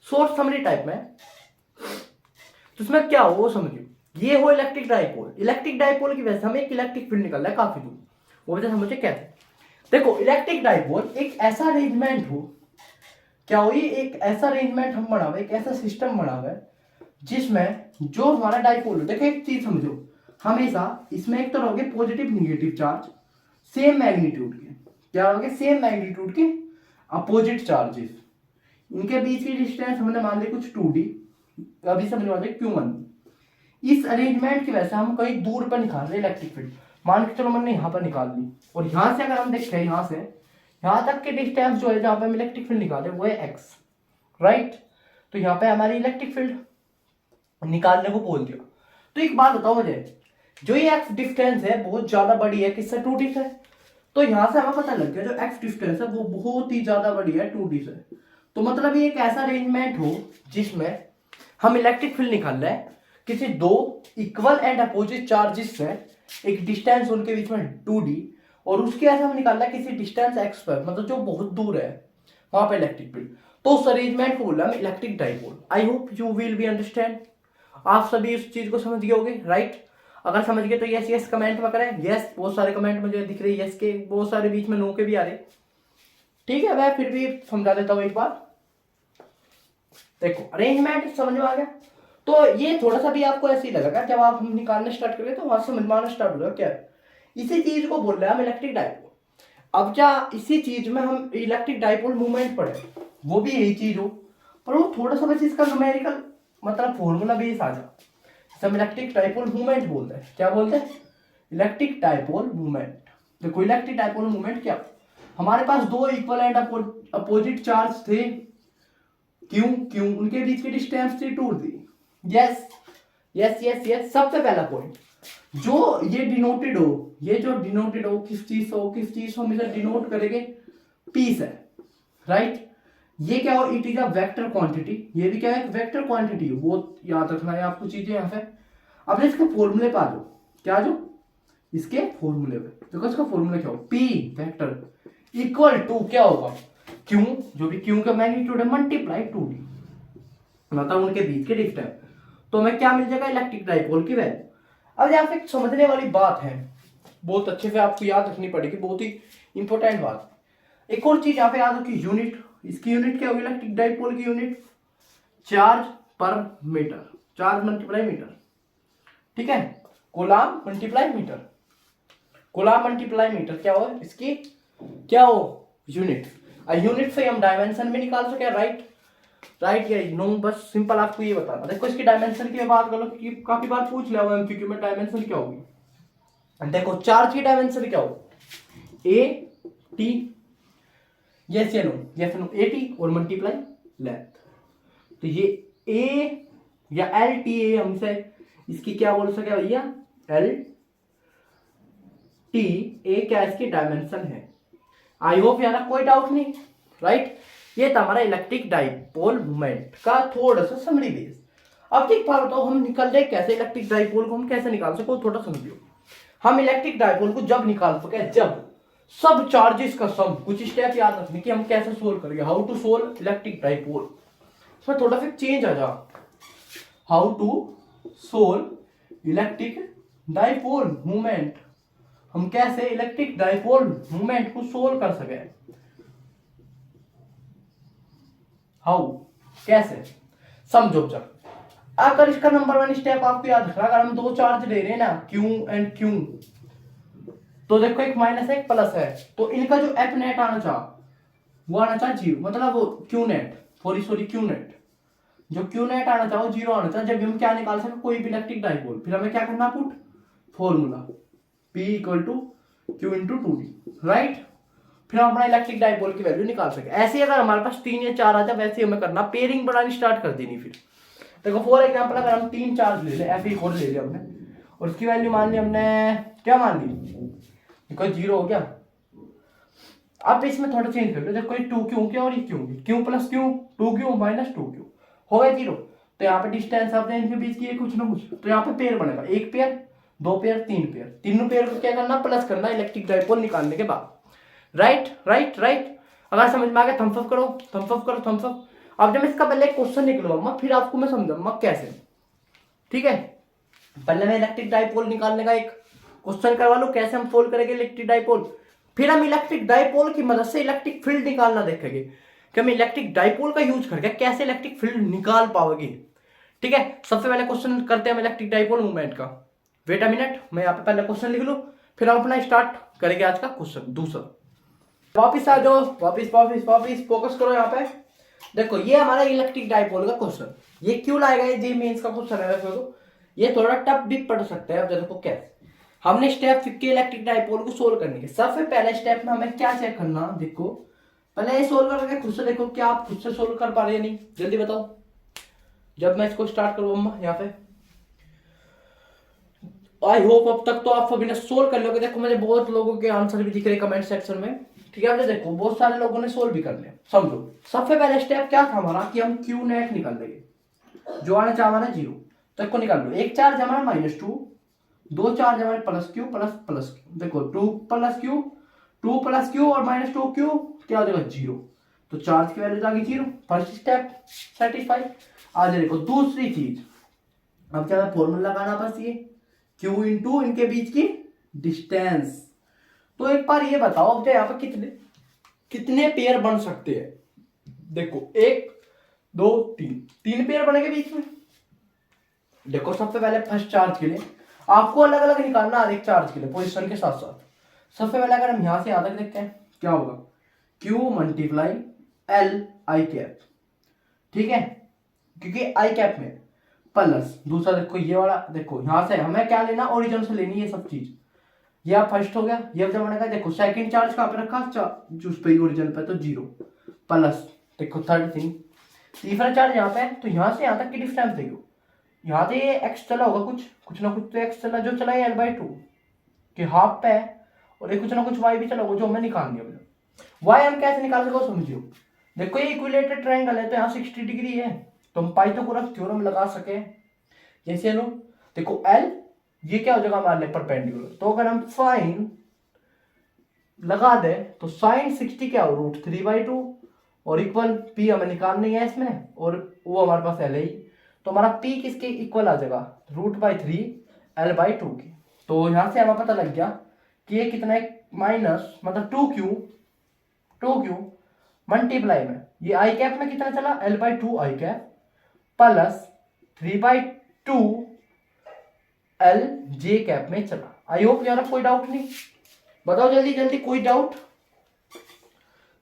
शॉर्ट समरी टाइप में, तो उसमें क्या हो वो समझिए। ये हो इलेक्ट्रिक डाइपोल, इलेक्ट्रिक डाइपोल की वजह से हमें एक इलेक्ट्रिक फील्ड निकल रहा है काफी दूर, वो वजह समझे कैसे। देखो इलेक्ट्रिक डाइपोल एक ऐसा अरेंजमेंट हो, क्या हो, ये एक ऐसा अरेंजमेंट हम बना हुआ, एक ऐसा सिस्टम बना हुआ है जिसमें जो हमारा डाइपोल हो, देखो एक चीज समझो, हमेशा इसमें एक तो रहोगे positive negative charge same magnitude के, क्या होंगे, सेम मैग्नीट्यूड के अपोजिट चार्जेस, इनके बीच की डिस्टेंस हमने मान ली कुछ 2d, अभी समझ में Q1। इस अरेंजमेंट की वजह से हम कहीं दूर पर निकाल रहे इलेक्ट्रिक फील्ड, मान के चलो मैंने यहाँ पर निकाल ली, और यहाँ से अगर हम देखते हैं यहाँ से यहाँ तक के डिस्टेंस जो है जहाँ पे हम इलेक्ट्रिक फील्ड निकाले वो है x, राइट। तो यहाँ पे हमारी इलेक्ट्रिक फील्ड निकालने को बोल दिया। तो एक बात बताओ मुझे, जो ये x डिस्टेंस है बहुत ज्यादा बड़ी है किससे, 2d से। तो यहाँ से हमें पता लग गया जो x डिस्टेंस है वो बहुत ही ज्यादा बड़ी है 2d से। तो मतलब ये एक ऐसा अरेंजमेंट हो जिसमें हम इलेक्ट्रिक फील्ड निकाल रहे हैं किसी दो इक्वल एंड अपोजिट चार्जेस से, एक डिस्टेंस उनके बीच में 2d, और उसके ऐसे हम निकाल रहे हैं किसी डिस्टेंस x पर, मतलब जो बहुत दूर है वहां पे इलेक्ट्रिक फील्ड। तो उस अरेंजमेंट को बोला हम electric dipole. I hope you will be understand, आप सभी इस चीज को समझ गए होगे, राइट। अगर समझ गए तो यस यस कमेंट में करें, यस। बहुत सारे कमेंट मुझे दिख रहे यस के, बहुत सारे बीच में नो के भी आ रहे। ठीक है, मैं फिर भी समझा देता हूं एक बार। देखो अरेंजमेंट समझ में आ गया। तो ये थोड़ा सा भी आपको ऐसे ही लगेगा जब आप हम निकालने स्टार्ट करें तो वहां से समझ में आना स्टार्ट हो जाएगा क्या है। इसी चीज को बोल रहे हैं हम इलेक्ट्रिक डाइपोल। अब क्या इसी चीज में हम इलेक्ट्रिक डाइपोल मूवमेंट पढ़े, वो भी यही चीज हो, पर वो थोड़ा सा बस इसका न्यूमेरिकल मतलब फॉर्मूला बेस आ जा। हम इलेक्ट्रिक डाइपोल मूवमेंट बोलते हैं, क्या बोलते हैं, इलेक्ट्रिक डाइपोल मूवमेंट। देखो इलेक्ट्रिक डाइपोल मूवमेंट क्या, हमारे पास दो इक्वल एंड अपोजिट चार्ज थे क्यों क्यों, उनके बीच की डिस्टेंस थी 2d। Yes yes yes yes. सबसे पहला पॉइंट जो ये डिनोटेड हो, ये जो डिनोटेड हो किस चीज से हम इसे डिनोट करेंगे p से, राइट। ये क्या हो, it is a vector quantity, ये भी क्या है, वेक्टर क्वांटिटी, वो याद रखना है आपको चीजें यहाँ पे। अब इसके फॉर्मूले पे आ जाओ, क्या जो इसके फॉर्मूले पे देखो, इसका फॉर्मूला क्या हो, p वेक्टर इक्वल टू क्या होगा, q, जो भी q का मैग्नीट्यूड है मल्टीप्लाई 2d, मतलब उनके बीच के डिस्टेंस। तो हमें क्या मिल जाएगा, इलेक्ट्रिक डाइपोल की वैल्यू। अब यहाँ पे समझने वाली बात है, बहुत अच्छे से आपको याद रखनी पड़ेगी, बहुत ही इंपॉर्टेंट बात। एक और चीज यहाँ पे याद रखी, यूनिट, इसकी यूनिट क्या होगी, इलेक्ट्रिक डाइपोल की unit charge per metre, charge multiply metre, ठीक है। Coulomb multiply metre, coulomb multiply metre क्या हो, इसकी क्या हो, यूनिट। यूनिट से हम डायमेंशन भी निकाल सके, राइट राइट या नो, बस सिंपल आपको ये बताना। देखो इसकी डायमेंशन की बात करो कि काफी बार पूछ लिया हुआ एमसीक्यू में, डायमेंशन क्या होगी। देखो चार्ज की डायमेंशन क्या हो, ए टी, यस या नो, ए टी और मल्टीप्लाई लेंथ। तो ये ए या एल टी ए, हमसे इसकी क्या बोल सके भैया, एल टी ए क्या इसकी डायमेंशन है। आई होप यार कोई डाउट नहीं, राइट। ये था हमारा इलेक्ट्रिक डाइपोल मूवमेंट का थोड़ा सा समरी बेस। अब एक बात बताओ, हम निकाल रहे कैसे इलेक्ट्रिक डाइपोल को, हम कैसे निकाल सको, थोड़ा समझियो। हम इलेक्ट्रिक डाइपोल को जब निकाल सके जब सब चार्जेस का सम, कुछ स्टेप याद रखने की, हम कैसे सोल्व करेंगे, how to solve electric dipole. इसमें थोड़ा सा चेंज आ जा, how to solve electric dipole movement, हम कैसे इलेक्ट्रिक डाइपोल मूवमेंट को सोल्व कर सके, हाउ, कैसे, समझो। जब अगर इसका नंबर 1 स्टेप आपको याद रखना, अगर हम दो चार्ज ले रहे हैं ना, Q एंड Q, तो देखो एक माइनस है एक प्लस है, तो इनका जो एफ नेट आना चाह वो आना चाह 0, मतलब Q net, sorry Q net, जो Q नेट आना चाहो 0 आना चाह। जब हम क्या निकाल सके कोई भी इलेक्ट्रिक डाइपोल, फिर हमें क्या करना, put formula P equal to Q into 2D, right. फिर हम अपना इलेक्ट्रिक डाइपोल की वैल्यू निकाल सके। ऐसे अगर हमारे पास 3 या 4 आ जाए, वैसे हमें करना, पेयरिंग बनानी स्टार्ट कर देनी। फिर देखो फॉर एग्जांपल अगर हम 3 चार्ज ले ले, एफ एक और ले लिया हमने, और उसकी वैल्यू मान ली हमने, क्या मान ली, देखो 0 हो गया। अब इसमें थोड़ा चेंज कर लो, देखो ये 2Q क्या और ये Q plus Q, 2Q minus 2Q हो गया 0। तो यहाँ पे डिस्टेंस आप इनके बीच की कुछ ना कुछ, तो यहाँ पे पेयर बनेगा, 1 पेयर 2 पेयर 3 पेयर, तीनों पेयर को क्या करना, प्लस करना इलेक्ट्रिक डाइपोल निकालने के बाद, राइट राइट राइट। अगर समझ में आ गया थम्स अप करो, थम्स अप करो, थम्स अप। अब जब इसका पहले क्वेश्चन निकलवाऊंगा फिर आपको मैं समझाऊंगा कैसे, ठीक है। पहले मैं इलेक्ट्रिक डाइपोल निकालने का एक क्वेश्चन करवा लो, कैसे हम सोल्व करेंगे इलेक्ट्रिक डाइपोल, फिर हम इलेक्ट्रिक डाइपोल की मदद से इलेक्ट्रिक फील्ड निकालना देखेंगे कि हम इलेक्ट्रिक डाइपोल का यूज करके कैसे इलेक्ट्रिक फील्ड निकाल पाओगे, ठीक है। सबसे पहले क्वेश्चन करते हैं हम इलेक्ट्रिक डाइपोल मूवमेंट का। वेट अ मिनट, मैं यहाँ पे पहले क्वेश्चन लिख लूं, फिर हम अपना स्टार्ट करेंगे आज का क्वेश्चन दूसरा। वापिस आ जाओ, वापिस वापिस वापिस फोकस करो यहाँ पे। देखो ये हमारा इलेक्ट्रिक डाइपोल का क्वेश्चन, ये क्यों लाएगा, ये मेंस का क्वेश्चन है वैसे तो, ये थोड़ा टफ भी पढ़ सकते हैं। अब देखो कैसे हमने स्टेप के इलेक्ट्रिक डाइपोल को सोल्व करने के सबसे पहले स्टेप में हमें क्या चेक करना, देखो पहले ये सोल्व करके खुद से देखो क्या आप खुद से सोल्व कर पा रहे हैं नहीं, जल्दी बताओ। जब मैं इसको स्टार्ट करूंगा यहाँ पे, आई होप अब तक तो आप सभी ने सोल्व कर लोगे। देखो मुझे बहुत लोगों के आंसर भी दिख रहे कमेंट सेक्शन में, ठीक है। देखो बहुत सारे लोगों ने सोल्व भी कर लिया। समझो सबसे पहले स्टेप क्या था हमारा कि हम क्यू नेट निकाल देंगे, जो आना चाह हमारा 0, तो इसको निकाल लो। एक चार्ज हमारा -2, दो चार्ज हमारे plus Q plus plus Q. देखो 2 प्लस क्यू और -2 क्यू क्या हो जाएगा 0, तो चार्ज की वैल्यू आ गई 0। First step satisfy. आज देखो दूसरी चीज, अब क्या फॉर्मूला लगाना, बस ये क्यू इंटू इनके बीच की डिस्टेंस। तो एक बार ये बताओ अब यहाँ पर कितने कितने पेयर बन सकते हैं। देखो 1 2 3 पेयर बनेंगे बीच में। देखो सबसे पहले फर्स्ट चार्ज के लिए आपको अलग अलग निकालना हर एक चार्ज के लिए पोजीशन के साथ साथ। सबसे पहले अगर हम यहां से यहां तक देखते हैं क्या होगा, Q मल्टीप्लाई L आई कैप, ठीक है, क्योंकि आई कैप में प्लस दूसरा देखो ये वाला, देखो यहां से हमें क्या लेना, ओरिजिन से लेनी है सब चीज। ये फर्स्ट हो गया, ये जब मैंने कहा देखो सेकंड चार्ज कहां पे रखा, उस पे ओरिजिन पे, तो 0 प्लस। देखो थर्ड थिंग तीसरा चार्ज यहाँ पे है, तो यहां से यहां तक की डिस्टेंस देखो, यहाँ से ये एक्स चला होगा, कुछ ना कुछ तो एक्स चला, जो चला है L/2 कि हाफ पे है, और ये कुछ ना कुछ वाई भी चला होगा जो हमें निकालनी है। वाई हम कैसे निकाल सको समझियो। देखो ये इक्विलेटरल ट्रायंगल है, तो यहाँ 60 डिग्री है, तो हम पाइथागोरस थ्योरम लगा सके जैसे लो। देखो L ये क्या हो जाएगा हमारे लिए परपेंडिकुलर, तो अगर हम साइन लगा दे तो साइन 60 क्या हो √3/2, और इक्वल P हमें निकालनी है इसमें, और वो हमारे पास L है, तो हमारा P किसके इक्वल आ जाएगा √3 L/2 की। तो यहां से हमें पता लग गया कि ये कितना है, माइनस मतलब 2Q मल्टीप्लाई में ये आई कैप में कितना चला L/2 आई कैप प्लस 3/2 L जे कैप में चला। आई होप यार कोई डाउट नहीं, बताओ जल्दी जल्दी, कोई डाउट,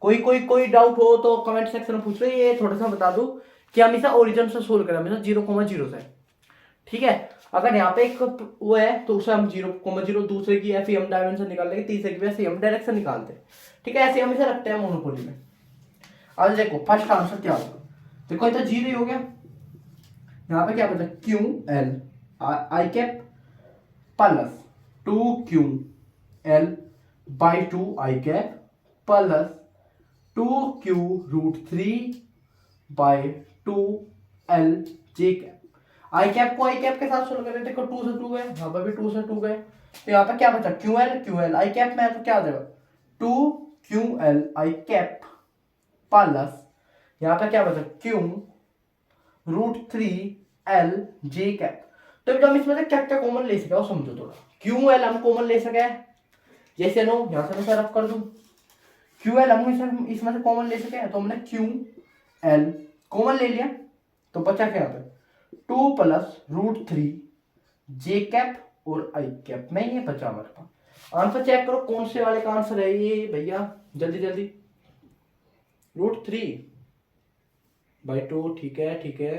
कोई डाउट हो तो कमेंट सेक्शन में पूछ लो। ये थोड़ा सा बता दो कि हमेशा ओरिजिन से सोल्व करें, हमेशा 0,0 से, ठीक है। अगर यहाँ पे एक वो है तो उसे हम 0,0, दूसरे की FEM डायमेंशन निकाल लेंगे, तीसरे की FEM डायरेक्शन निकालते हैं, ठीक है। ऐसे हमेशा रखते हैं मोनोपोली में। अब देखो फर्स्ट आंसर क्या होगा, देखो ये तो 0 ही हो गया, यहाँ पे क्या बचा QL आई कैप प्लस 2QL/2 आई कैप प्लस 2Q√3/2 L जे कैप। आई कैप को आई कैप के साथ सोल्व करें, देखो 2 से 2 गए, यहाँ पर भी 2 से 2 गए, तो यहाँ पर क्या बचा QL आई कैप में है, तो क्या आ जाएगा 2QL आई कैप प्लस यहाँ पे क्या बचा Q√3 L जे कैप। तो जब इसमें से क्या क्या कॉमन ले सके समझो थोड़ा। QL हम कॉमन ले सके, जैसे नो यहाँ से मैं रफ कर दूं, QL हम इसमें से कॉमन ले सके, तो हमने QL कॉमन ले लिया, तो बचा क्या यहाँ पे 2 + √3 जे कैप और आई कैप में, ये बचा हमारे पास। आंसर चेक करो कौन से वाले का आंसर है ये भैया, जल्दी जल्दी। √3/2, ठीक है ठीक है,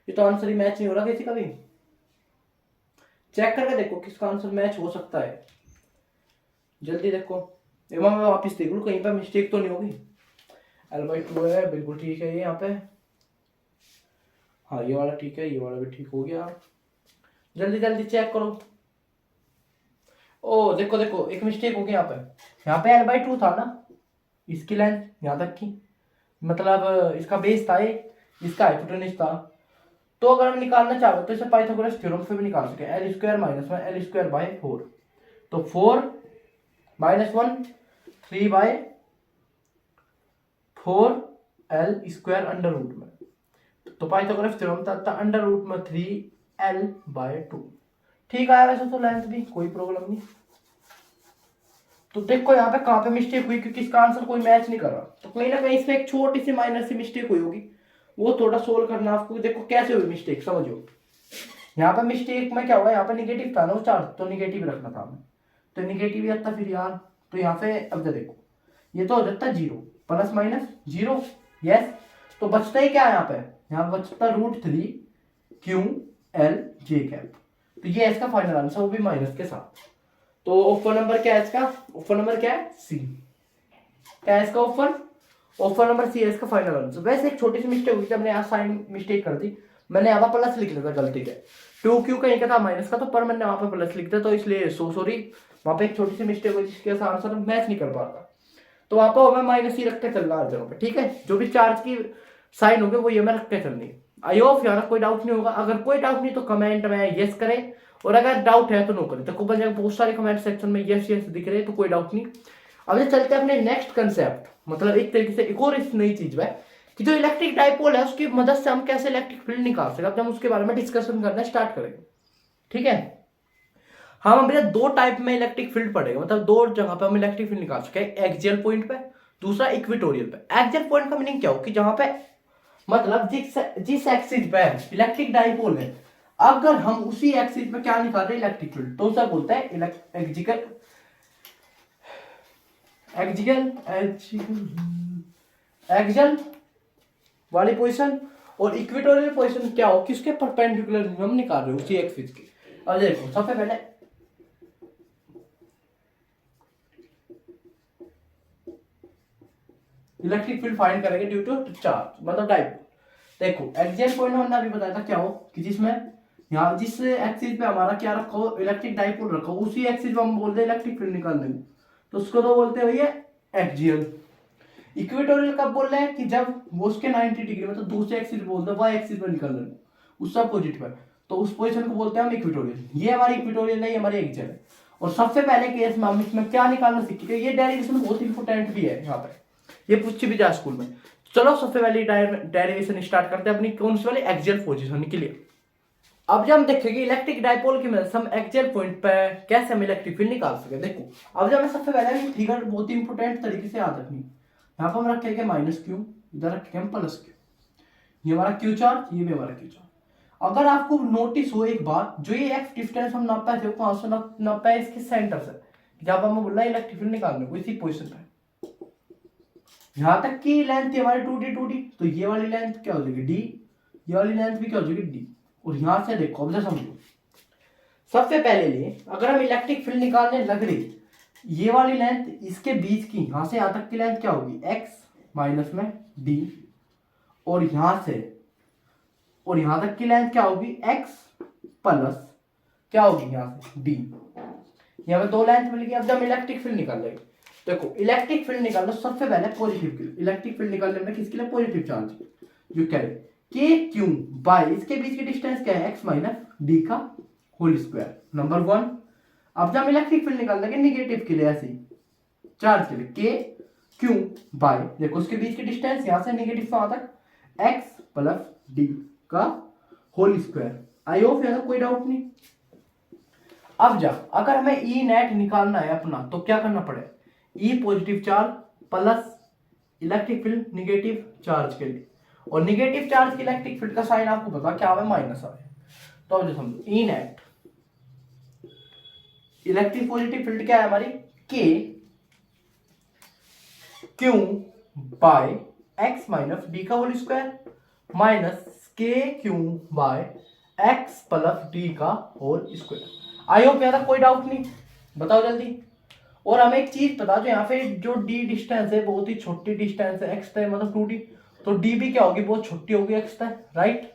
ये तो आंसर ही मैच नहीं हो रहा किसी का भी। चेक करके देखो किसका आंसर मैच हो सकता है, जल्दी देखो। एवं मैं वापस देख लूं कहीं पर मिस्टेक तो नहीं होगी। L/2 है, बिल्कुल ठीक है ये यहाँ पे, हाँ ये वाला ठीक है, ये वाला भी ठीक हो गया। जल्दी जल्दी चेक करो। ओ देखो देखो एक मिस्टेक हो गई यहाँ पे L/2 था ना, इसकी लेंथ यहाँ तक की, मतलब इसका बेस था, इसका हाइपोटेनस था। तो अगर हम निकालना चाहो तो इसे पाइथागोरस थ्योरम से भी निकाल सके, L² - 1 L²/4, तो 4 - 1 3/4 L² अंडर रूट में, तो पाइथागोरस थ्योरम था √3 L/2। ठीक आया वैसे तो लेंथ भी, कोई प्रॉब्लम नहीं। तो देखो यहाँ पे कहाँ पे मिस्टेक हुई, क्योंकि इसका आंसर कोई मैच नहीं कर रहा, तो कहीं ना कहीं इसमें एक छोटी सी माइनर सी मिस्टेक हुई होगी, वो थोड़ा सोल्व करना आपको। देखो कैसे हुई मिस्टेक समझो। यहाँ पे मिस्टेक में क्या हुआ, यहाँ पे निगेटिव था ना वो चार्ज, तो निगेटिव रखना था हमें, तो निगेटिव ही आता फिर यार। तो यहाँ पे अब देखो ये तो हो जाता है 0, प्लस माइनस 0। यस, तो बचता ही क्या है यहाँ पे, यहाँ बचता √3 क्यू एल जे कैप। तो ये इसका फाइनल आंसर, वो भी माइनस के साथ। तो ऑप्शन नंबर क्या है इसका, ऑप्शन नंबर क्या है, सी। क्या है इसका ऑप्शन नंबर सी है इसका फाइनल आंसर। वैसे एक छोटी सी मिस्टेक हुई थी, हमने यहाँ साइन मिस्टेक कर दी, मैंने यहाँ पर प्लस लिख लिया था गलती से, 2q कहीं का था माइनस का, तो पर मैंने वहां पर प्लस लिख दिया, तो इसलिए सॉरी, वहां पे एक छोटी सी मिस्टेक हुई जिसके आंसर मैच नहीं कर पाता। तो वहां पर मैं माइनस ही रख के चल रहा हर जगह पे, ठीक है। जो भी चार्ज की साइन होगी वो ये मैं रख के चलनी। आई होप यार कोई डाउट नहीं होगा। अगर कोई डाउट नहीं तो कमेंट में यस करें, और अगर डाउट है तो नो करें। तो खूब बहुत सारे कमेंट सेक्शन में यस यस दिख रहे हैं, तो कोई डाउट नहीं। अब ये चलते हैं अपने नेक्स्ट कंसेप्ट, मतलब एक तरीके से एक और इस नई चीज है कि जो इलेक्ट्रिक डाइपोल है उसकी मदद से हम कैसे इलेक्ट्रिक फील्ड निकाल सकते हैं। अब हम उसके बारे में डिस्कशन करना स्टार्ट करेंगे, ठीक है। हम अपने दो टाइप में इलेक्ट्रिक फील्ड पढ़ेंगे, मतलब दो जगह पे हम इलेक्ट्रिक फील्ड निकाल सकते हैं, एक्सियल पॉइंट पे, दूसरा इक्वेटोरियल पे। एक्सियल पॉइंट का मीनिंग क्या हो कि जहां पे मतलब जिस एक्सिस पे इलेक्ट्रिक डाइपोल है, अगर हम उसी एक्सिस पे क्या निकाल रहे हैं इलेक्ट्रिक फील्ड, तो उसे बोलते हैं एक्सियल वाली पोजीशन। और इक्वेटोरियल पोजीशन क्या हो कि उसके परपेंडिकुलर हम निकाल रहे हैं उसी एक्सिस की। अब देखो सबसे पहले इलेक्ट्रिक फील्ड फाइंड करेंगे ड्यू टू चार्ज, मतलब डाइपोल। देखो एक्सियल पॉइंट हमने अभी बताया था क्या हो कि जिसमें यहाँ जिस एक्सिस पे हमारा क्या रखा हो इलेक्ट्रिक डाइपोल रखा हो, उसी एक्सिस पे हम बोलते हैं इलेक्ट्रिक फील्ड निकालने को, तो उसको तो बोलते हैं भैया एक्सियल। इक्वेटोरियल कब बोल रहे हैं कि जब वो उसके 90 डिग्री मतलब दूसरे एक्सिस बोलते हैं वाई एक्सिस पर निकल रहे हैं उससे अपोजिट पर, तो उस पोजीशन को बोलते हैं हम इक्वेटोरियल। ये हमारी इक्वेटोरियल है, ये हमारी एक्सियल है। और सबसे पहले केस में हम इसमें क्या निकालना सीखेंगे, ये डेरिवेशन बहुत इंपोर्टेंट भी है यहाँ पे, ये पूछी भी जा स्कूल में। चलो सबसे पहले डेरिवेशन स्टार्ट करते हैं अपनी कौन सी वाली एक्सियल पोजीशन के लिए। अब जब हम देखेंगे इलेक्ट्रिक डाइपोल की मदद से हम एक्सियल पॉइंट पे कैसे हम इलेक्ट्रिक फील्ड निकाल सके। देखो अब जब मैं सबसे पहले फिगर बहुत इंपोर्टेंट तरीके से याद रखनी, यहाँ पर हम रखेंगे माइनस क्यू, इधर रखेंगे हम प्लस क्यू, ये हमारा क्यू चार्ज, ये भी हमारा क्यू चार्ज। अगर आपको नोटिस हो एक बात, जो ये एक्स डिस्टेंस हम नापा थे वो कहां से नापा है, इसके सेंटर से, जब हम बोल रहे हैं इलेक्ट्रिक फील्ड निकालने को इसी पोजीशन पे। यहां तक की लेंथ थी हमारी 2d, तो ये वाली लेंथ क्या हो जाएगी d, ये वाली लेंथ भी क्या हो जाएगी d। और यहां से देखो अब जरा समझो, सबसे पहले लिए अगर हम इलेक्ट्रिक फील्ड निकालने लग रही, ये वाली लेंथ इसके बीच की यहां से यहां तक की लेंथ क्या होगी x माइनस में d, और यहां से और यहां तक की लेंथ क्या होगी x प्लस क्या होगी यहां से d। यहां पे दो लेंथ मिल गई। अब जब इलेक्ट्रिक फील्ड निकाल लेंगे, देखो इलेक्ट्रिक फील्ड निकालना सबसे पहले पॉजिटिव के लिए, इलेक्ट्रिक फील्ड निकालने में किसके लिए, पॉजिटिव चार्ज जो क्या है के क्यू बाय इसके बीच की डिस्टेंस क्या है x माइनस डी का होल स्क्वायर, नंबर 1। अब जब इलेक्ट्रिक फील्ड निकाल लेंगे निगेटिव के लिए ऐसे चार्ज के लिए के क्यू बाय, देखो उसके बीच की डिस्टेंस यहां से निगेटिव वहां तक x प्लस डी का होल स्क्वायर। आई होप यार कोई डाउट नहीं। अब जब अगर हमें ई नेट निकालना है अपना, तो क्या करना पड़ेगा, E positive charge plus electric field negative charge के लिए, और निगेटिव चार्ज के इलेक्ट्रिक फील्ड का साइन आपको पता क्या है, माइनस है। तो अब जो समझो E net electric positive field क्या है हमारी, K Q by X minus D का whole square minus K Q by X plus D का होल स्क्वायर। आई होप यार कोई डाउट नहीं, बताओ जल्दी। और हमें एक चीज पता, जो यहाँ पे जो डी डिस्टेंस है बहुत ही छोटी डिस्टेंस है, एक्स तय मतलब 2d, तो डी भी क्या होगी, बहुत छोटी होगी एक्स तय, राइट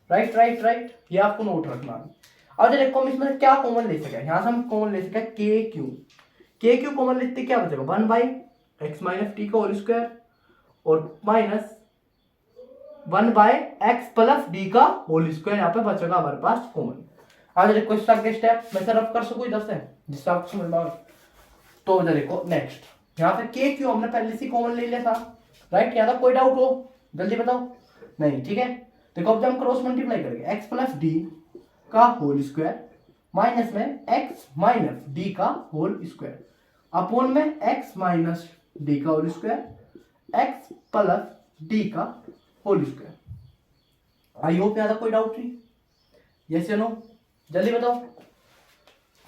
राइट राइट राइट, ये आपको नोट रखना है। अब देखो हम इसमें क्या कॉमन ले सके, यहाँ से हम कॉमन ले सके के क्यू कॉमन लेते क्या बचेगा, 1 बाई एक्स माइनस टी का होल स्क्वायर और minus 1 by X plus D का होल स्क्वायर, यहाँ पे बचेगा हमारे पास कॉमन। आज देखो इसका अगले स्टेप मैं रफ कर सकूँ 10 है जिससे आपको समझ में। तो देखो नेक्स्ट यहाँ पे के क्यू हमने पहले से कॉमन ले लिया था, राइट। यहाँ तक कोई डाउट हो जल्दी बताओ, नहीं ठीक है। देखो अब जब हम क्रॉस मल्टीप्लाई करेंगे एक्स प्लस डी का होल स्क्वायर माइनस में एक्स माइनस डी का होल स्क्वायर अपॉन में एक्स माइनस डी का whole square X plus D का होल स्क्वायर। आई होप यहाँ तक कोई डाउट नहीं, यस या नो, जल्दी बताओ,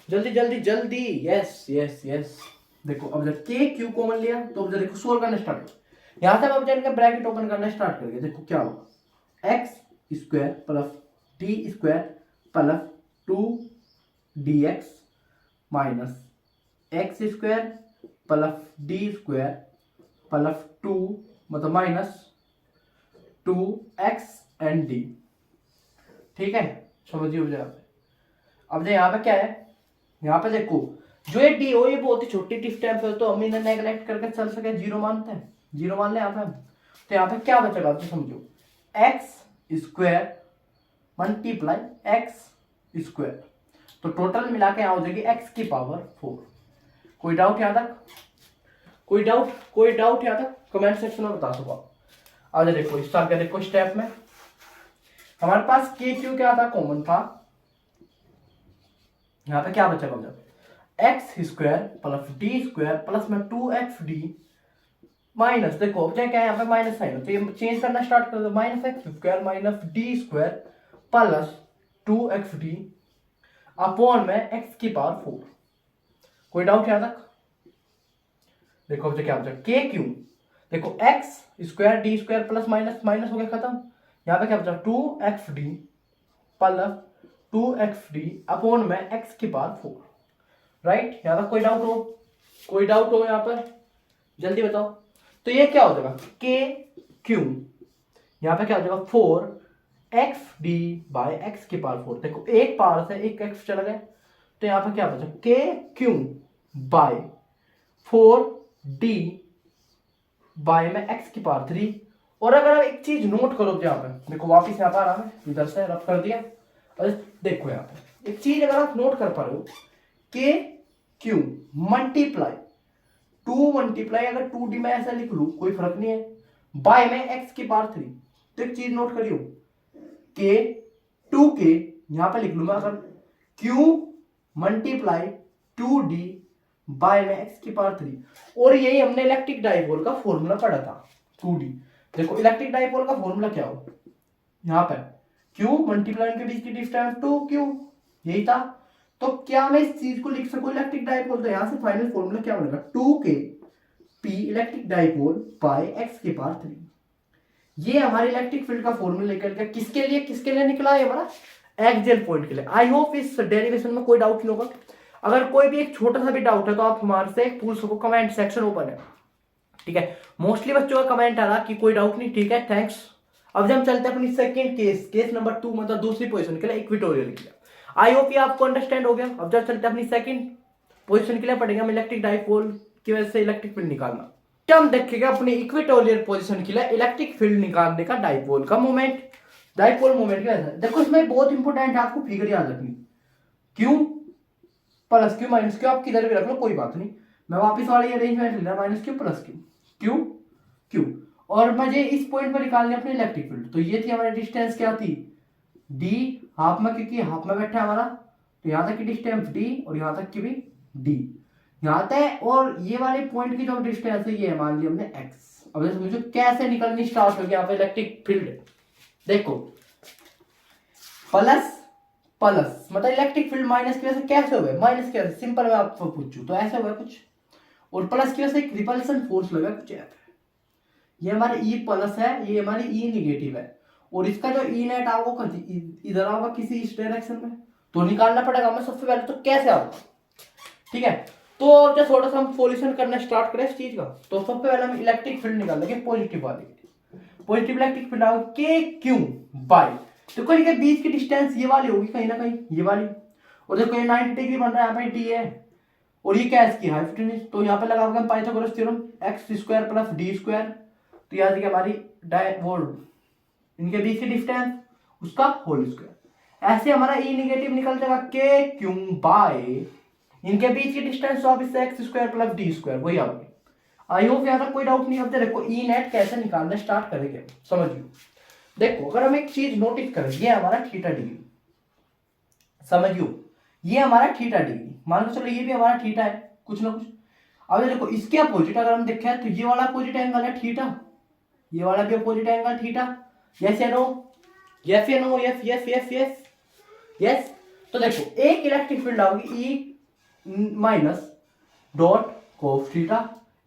जल्दी जल्दी जल्दी, यस यस यस देखो अब जब के क्यू कॉमन लिया तो अब जब देखो सोल्व करना स्टार्ट कर, यहां से अब जाकर ब्रैकेट ओपन करना स्टार्ट करके देखो क्या होगा, x square plus D square plus 2dx minus x square plus D square plus 2 मतलब माइनस 2x एंड डी। ठीक है, समझिए हो जाए। अब जो यहाँ पे क्या है, यहाँ पे देखो जो ये डी हो ये बहुत ही छोटी डिस्टेंस है, तो हम इन्हें नेगलेक्ट करके चल सके, जीरो मानते हैं, जीरो मान ले यहाँ पे हम। तो यहाँ पे क्या बचेगा तो समझो, x square multiply x square, तो टोटल मिला के यहाँ हो जाएगी एक्स की पावर 4। कोई डाउट यहाँ तक? कोई डाउट यहाँ तक कमेंट सेक्शन में बता दो आप। अब देखो इस तरह के देखो स्टेप में हमारे पास के क्यू क्या था, कॉमन था। यहाँ पे क्या बचेगा जब x square plus D square plus में 2xd माइनस, देखो अब क्या है यहाँ पे माइनस साइन, तो ये चेंज करना स्टार्ट कर दो, minus x square minus D square plus 2xd upon में एक्स की पावर 4। कोई डाउट यहाँ तक? देखो अब क्या बचा के क्यू, देखो x square D square plus minus minus हो गया खत्म। यहाँ पे क्या बचा 2xd प्लस 2xd अपॉन में एक्स की पावर 4। राइट, यहाँ तक कोई डाउट हो? कोई डाउट हो यहाँ पर जल्दी बताओ। तो ये क्या हो जाएगा के क्यू, यहाँ पे क्या हो जाएगा 4xd बाय एक्स की पावर 4। देखो एक पावर से एक एक्स चला गया, तो यहाँ पे क्या बचा के क्यू बाय 4d बाय में एक्स की पावर 3। और अगर आप एक चीज नोट करो यहाँ पे, देखो वापिस यहाँ पर आ रहा है, इधर से रफ कर दिया, और देखो यहाँ पे एक चीज अगर आप नोट कर पा रहे हो, के क्यू मल्टीप्लाई 2 मल्टीप्लाई अगर 2d में ऐसा लिख लू कोई फर्क नहीं है, बाय में एक्स की पावर 3। तो एक चीज नोट करियो, के 2k यहां पे लिख लू मैं अगर q मल्टीप्लाई 2d बाय में एक्स की पावर 3। और यही हमने इलेक्ट्रिक डाइपोल का फॉर्मूला पढ़ा था 2d। देखो इलेक्ट्रिक डाइपोल का फॉर्मूला क्या हो, यहाँ पे q मल्टीप्लाई के बीच की डिस्टेंस 2q, यही था। तो क्या मैं इस चीज को लिख सकूं इलेक्ट्रिक डाइपोल, तो यहां से फाइनल फॉर्मूला क्या बनेगा 2k p electric dipole by x की पावर 3। ये हमारे इलेक्ट्रिक फील्ड का फॉर्मूला निकल गया। किसके लिए निकला है हमारा एक्सियल पॉइंट के लिए। आई होप इस डेरिवेशन में कोई डाउट नहीं होगा। अगर कोई भी एक छोटा सा भी डाउट है तो आप हमारे से पूछ सको, कमेंट सेक्शन ओपन है। ठीक है, मोस्टली बच्चों का कमेंट आ रहा कि कोई डाउट नहीं। ठीक है, थैंक्स। अब जब हम चलते हैं अपनी सेकंड केस नंबर 2 मतलब दूसरी पोजीशन के लिए इक्वेटोरियल के लिए। आई होप ये आपको अंडरस्टैंड हो गया। अब जब चलते हैं अपनी सेकंड पोजीशन के लिए पढ़ेंगे हम इलेक्ट्रिक डाइपोल की वजह से इलेक्ट्रिक फील्ड निकालना। क्या हम देखेंगे अपनी इक्वेटोरियल पोजीशन के लिए इलेक्ट्रिक फील्ड निकालने का डाइपोल का मोमेंट, डाइपोल मोमेंट की वजह से। देखो इसमें बहुत इंपॉर्टेंट है, आपको फिगर याद रखनी, Q plus Q minus Q, आप किधर भी रख लो कोई बात नहीं, मैं वापस वाली अरेंजमेंट ले रहा, minus Q plus Q, Q Q. और मुझे इस पॉइंट पर निकालनी अपनी इलेक्ट्रिक फील्ड। तो ये थी हमारी डिस्टेंस क्या थी डी हाफ में, क्योंकि हाफ में बैठा है हमारा, तो यहां तक की डिस्टेंस डी और यहां तक की भी डी यहां तक। और ये वाले पॉइंट की जो डिस्टेंस है ये मान लिया हमने एक्स। अब समझो कैसे निकलनी स्टार्ट होगी यहाँ पे इलेक्ट्रिक फील्ड। देखो प्लस प्लस मतलब इलेक्ट्रिक फील्ड माइनस की वजह से कैसे हुए, माइनस की वजह से, सिंपल मैं आपको पूछूं तो ऐसे हुआ कुछ, और प्लस की वजह से एक रिपल्सन फोर्स लगा कुछ है। ये हमारे ई प्लस है, ये हमारी ई निगेटिव है, और इसका जो ई नेट आओगा इधर आओगा किसी इस डायरेक्शन में, तो निकालना पड़ेगा हमें सबसे पहले। तो कैसे आओगा, ठीक है। तो जब थोड़ा सा हम सॉल्यूशन करना स्टार्ट करें इस चीज का, तो सबसे पहले हम इलेक्ट्रिक फील्ड निकाल लेंगे पॉजिटिव वाली। पॉजिटिव इलेक्ट्रिक फील्ड आओगे के क्यू बाय, तो कोई के बीच की डिस्टेंस ये वाली होगी कहीं ना कहीं, ये वाली। और देखो ये 90 डिग्री बन रहा है, यहाँ पे डी है, और ये क्या है इसकी हाइपोटेन्यूज। तो यहाँ पे लगाओगे हम Pythagoras theorem, x square plus D square, तो यहाँ देखिए हमारी इनके बीच की डिस्टेंस उसका होल स्क्वायर। ऐसे हमारा ई निगेटिव निकल जाएगा के क्यू बाय इनके बीच की डिस्टेंस, तो आप इससे x square plus D square वही आओगे। आई होप यहाँ तक कोई डाउट नहीं। अब देखो ई नेट कैसे निकालना स्टार्ट करेंगे समझिए। देखो अगर हम एक चीज नोटिस करें, ये हमारा थीटा डिग्री, समझियो ये हमारा थीटा डिग्री, मान लो चलो ये भी हमारा थीटा है कुछ ना कुछ। अब देखो इसके अपोजिट अगर हम देखें तो ये वाला अपोजिट एंगल है थीटा, ये वाला भी अपोजिट एंगल थीटा। यस या नो, यस या no, yes yes yes yes yes. तो देखो एक इलेक्ट्रिक फील्ड आओगी E minus dot cos theta,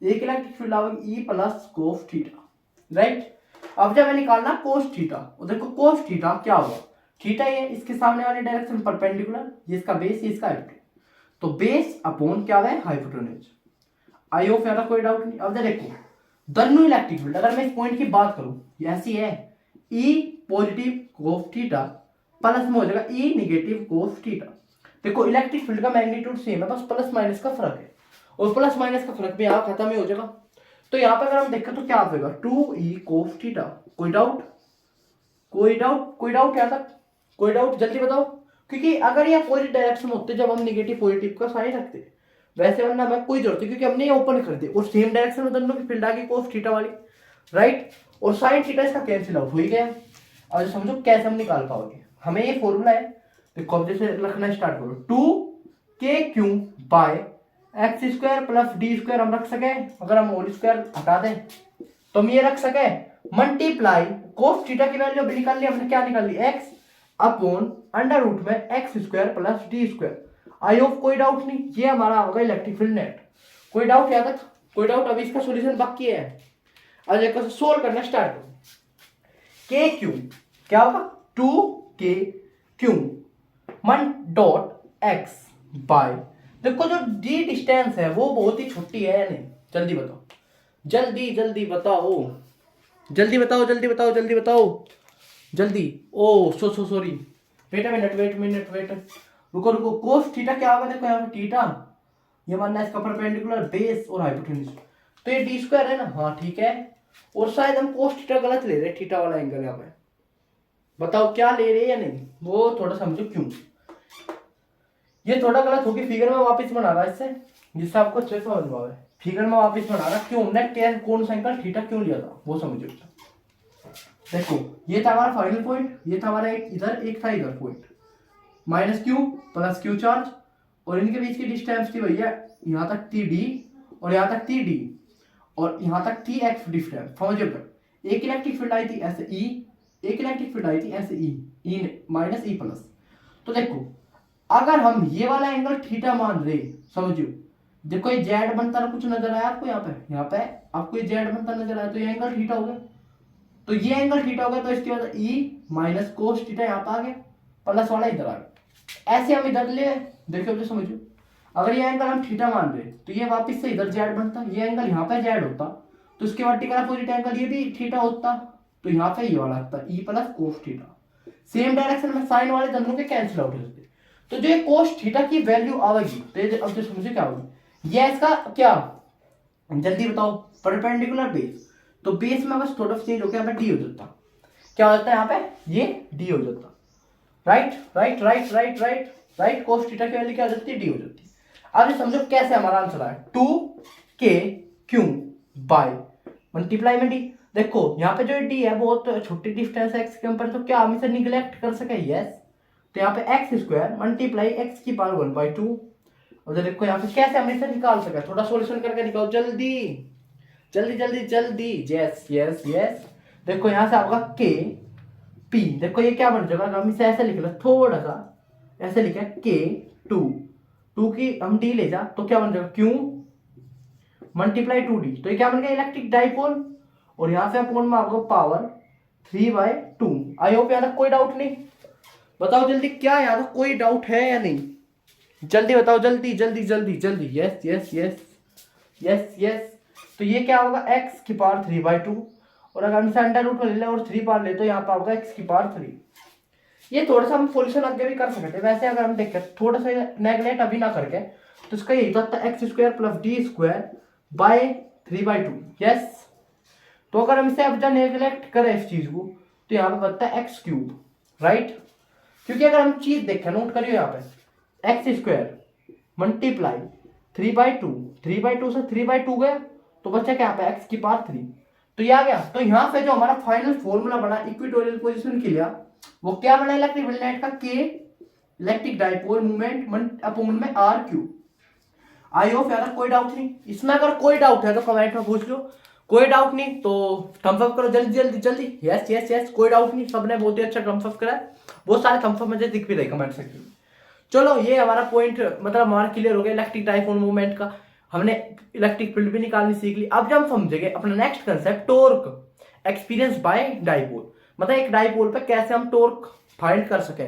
एक इलेक्ट्रिक फील्ड आएगी E plus cos theta, right. अब जब मैं निकालना कोस थीटा, देखो कोस थीटा क्या होगा, थीटा ये इसके सामने वाली डायरेक्शन परपेंडिकुलर, ये इसका बेस, ये इसका हाइपोटेन्यूज, तो बेस अपॉन क्या है हाइपोटेन्यूज। आई होप यार कोई डाउट नहीं। अब देखो दोनों इलेक्ट्रिक फील्ड, अगर मैं इस पॉइंट की बात करूं ये ऐसी है, ई पॉजिटिव कोस थीटा प्लस में हो जाएगा ई निगेटिव कोस थीटा। देखो इलेक्ट्रिक फील्ड का मैग्नीट्यूड सेम है, बस प्लस माइनस का फर्क है, और प्लस माइनस का फर्क भी यहाँ खत्म ही हो जाएगा। तो यहाँ पे अगर हम देखें तो क्या आएगा 2e कोस थीटा। कोई डाउट, कोई डाउट, कोई डाउट यहाँ तक, कोई डाउट जल्दी बताओ। क्योंकि अगर ये अपोजिट डायरेक्शन होते जब हम निगेटिव पॉजिटिव का साइन रखते, वैसे वरना हमें कोई जरूरत है क्योंकि हमने ये ओपन कर दिया और सेम डायरेक्शन में दोनों की फील्ड आ गई कोस थीटा वाली, राइट। और साइन थीटा इसका कैंसिल आउट हो ही गया। अब समझो कैसे हम निकाल पाओगे, हमें ये फॉर्मूला है, देखो अब जैसे लिखना स्टार्ट करो 2k Q by x square plus D square हम रख सके, अगर हम होल स्क्वायर हटा दें तो हम ये रख सके मल्टीप्लाई कोस थीटा की वैल्यू अभी निकाल ली हमने, क्या निकाल ली एक्स अपॉन अंडर रूट में x square plus D square. I hope कोई डाउट नहीं, ये हमारा होगा इलेक्ट्रिक फील्ड नेट। कोई डाउट यहाँ तक, कोई डाउट, अभी इसका सॉल्यूशन बाकी है। अब देखो सोल्व करना स्टार्ट करो, के क्यू क्या होगा 2k क्यू मन डॉट एक्स बाय, देखो जो डी डिस्टेंस है वो बहुत ही छोटी है या नहीं, जल्दी बताओ, जल्दी जल्दी बताओ, जल्दी बताओ, जल्दी बताओ, जल्दी बताओ, जल्दी। Oh sorry, wait a minute, wait minute, wait, रुको रुको, कोस थीटा क्या होगा, देखो यहाँ पे थीटा, ये मानना है इसका परपेंडिकुलर बेस और हाइपोटेन्यूज, तो ये डी स्क्वायर है ना, हाँ ठीक है। और शायद हम कोस थीटा गलत ले रहे, थीटा वाला एंगल यहाँ पे, बताओ क्या ले रहे हैं या नहीं, वो थोड़ा समझो क्यों। ये थोड़ा गलत होगी, फिगर में वापस बना रहा है इससे, जिससे आपको अच्छे से समझ में आए। फिगर में वापस बना रहा क्यों, हमने क्या कौन सा एंगल थीटा क्यों लिया था वो समझो। देखो ये था हमारा फाइनल पॉइंट, ये था हमारा एक इधर, एक था इधर point, minus Q plus Q charge, और इनके बीच की डिस्टेंस थी भैया यहाँ तक थी डी, और यहाँ तक थी डी, और यहाँ तक थी एक्स डिस्टेंस, समझो। एक इलेक्ट्रिक फील्ड आई थी ऐसे ई, एक इलेक्ट्रिक फील्ड आई थी ऐसे ई माइनस ई प्लस। तो देखो अगर हम ये वाला एंगल थीटा मान रहे, समझो, देखो ये जेड बनता ना कुछ नजर आया आपको, यहाँ पे आपको ये जेड बनता नजर आया, तो ये एंगल थीटा हो गया, तो ये एंगल थीटा हो गया, तो इसके बाद ई माइनस कोस थीटा यहाँ पे आ गया, प्लस वाला इधर आ गया, ऐसे हम इधर ले, देखो तो समझो, अगर ये एंगल हम थीटा मान रहे तो ये वापस से इधर जेड बनता, ये एंगल यहाँ पे जेड होता, तो इसके वर्टिकल अपोजिट एंगल ये भी थीटा होता, तो यहाँ पे ये वाला आता ई plus cos theta, same direction में साइन वाले दोनों के कैंसिल आउट होते। तो जो ये कोस थीटा की वैल्यू आएगी, तो अब जो समझो क्या होगी, ये इसका क्या, जल्दी बताओ, परपेंडिकुलर बेस, तो बेस में बस थोड़ा चेंज होकर यहाँ पे डी हो जाता, क्या हो जाता है यहाँ पे ये डी हो जाता, right right right right right right, cos theta की वैल्यू क्या हो जाती है डी हो जाती है। अब ये समझो कैसे हमारा आंसर आया 2k क्यू बाय मल्टीप्लाई में डी, देखो यहाँ पे जो डी है बहुत छोटी डिस्टेंस है एक्स के ऊपर, तो क्या हम इसे निगलेक्ट कर सके, यस, तो यहाँ पे एक्स स्क्वायर मल्टीप्लाई एक्स की पावर 1/2, और देखो यहाँ पे कैसे हम इसे निकाल सके, थोड़ा सॉल्यूशन करके निकालो जल्दी जल्दी जल्दी जल्दी, यस यस यस। देखो यहाँ से आपका के पी, देखो ये क्या बन जाएगा, हम इसे ऐसे लिख लो, थोड़ा सा ऐसे लिखे के टू की हम डी ले जा, तो क्या बन जाएगा क्यू मल्टीप्लाई 2d, तो ये क्या बन गया इलेक्ट्रिक डाइपोल, और यहाँ से अपोन में आपको पावर 3/2। आई होप यहाँ तक कोई डाउट नहीं, बताओ जल्दी क्या यहाँ तक कोई डाउट है या नहीं, जल्दी बताओ, जल्दी जल्दी जल्दी जल्दी, yes yes yes yes yes. तो ये क्या होगा x की पावर 3/2, और अगर हम अंडर रूट ले लें और 3 पावर ले तो यहाँ पर होगा x की पावर 3। ये थोड़ा सा हम सॉल्यूशन आगे भी कर सकते हैं, वैसे अगर हम देखें थोड़ा सा नेगलेक्ट अभी ना करके, तो इसका यही तो x square plus D square by 3/2, yes. तो अगर हम इसे अब जब नेगलेक्ट करें इस चीज को, तो यहाँ पे बनता है एक्स क्यूब, राइट, क्योंकि अगर हम चीज देखें, नोट करिए यहाँ पे एक्स स्क्वायर मल्टीप्लाई 3/2, 3/2 से 3/2 गया, तो बच्चा क्या पे एक्स की पावर 3, तो ये आ गया। तो यहाँ पे जो हमारा फाइनल फॉर्मूला बना इक्वेटोरियल पोजीशन के लिए, वो क्या बना इलेक्ट्रिक फील्ड नेट का, के इलेक्ट्रिक डाइपोल मूवमेंट अपॉन में आर क्यूब। आई होप यार कोई डाउट नहीं, इसमें अगर कोई डाउट है तो कमेंट में पूछ लो, कोई डाउट नहीं तो थम्स अप करो जल्दी जल्दी जल्दी, यस यस यस, कोई डाउट नहीं, सबने बहुत ही अच्छा थम्स अप करा है, बहुत सारे थम्स अप मुझे दिख भी रहे कमेंट सेक्शन में। चलो ये हमारा पॉइंट मतलब हमारा क्लियर हो गया इलेक्ट्रिक डाइपोल मूवमेंट का। हमने इलेक्ट्रिक फील्ड भी निकालनी सीख ली। अब जब हम समझेंगे अपना next concept torque experience by dipole, मतलब एक डाइपोल पे कैसे हम टॉर्क फाइंड कर सके।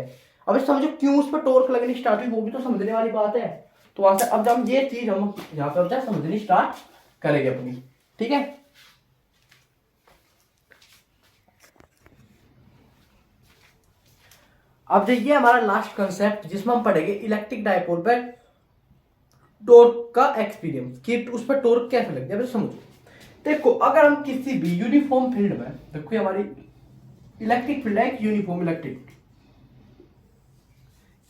अब समझो क्यों उस पर टॉर्क लगनी स्टार्ट हुई, वो भी तो समझने वाली बात है। तो वहां से अब जब हम ये चीज हम यहाँ पे अब समझनी स्टार्ट करेंगे अपनी, ठीक है। अब देखिए हमारा लास्ट कंसेप्ट जिसमें हम पढ़ेंगे इलेक्ट्रिक डाइपोल पर टॉर्क का एक्सपीरियंस, कि उस पर टॉर्क कैसे लगता है। समझो देखो, अगर हम किसी भी यूनिफॉर्म फील्ड में, देखो हमारी इलेक्ट्रिक फील्ड है एक यूनिफॉर्म इलेक्ट्रिक।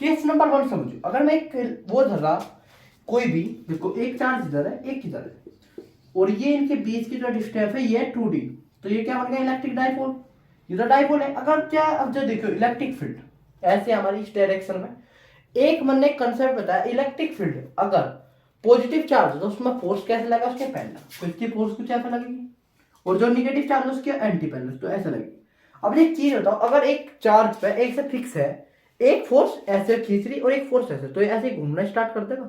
केस नंबर 1 समझो, अगर मैं एक वो धरा कोई भी, देखो एक चार्ज इधर है एक इधर है, और ये इनके बीच की जो डिस्टेंस है ये 2d, तो ये क्या बन गया इलेक्ट्रिक डाइपोल, ये तो डाइपोल है। अगर क्या अब जो देखो इलेक्ट्रिक फील्ड ऐसे हमारी इस डायरेक्शन में, एक मन ने कंसेप्ट बताया इलेक्ट्रिक फील्ड अगर पॉजिटिव चार्ज है तो उसमें फोर्स कैसे लगा उसके पैरेलल, तो इसकी फोर्स कुछ ऐसा लगेगी, और जो निगेटिव चार्ज है उसके एंटी पैरेलल, तो ऐसा लगेगी। अब एक चीज बताओ, अगर एक चार्ज पे एक से फिक्स है, एक फोर्स ऐसे खींच रही और एक फोर्स ऐसे, तो ये ऐसे घूमना स्टार्ट कर देगा,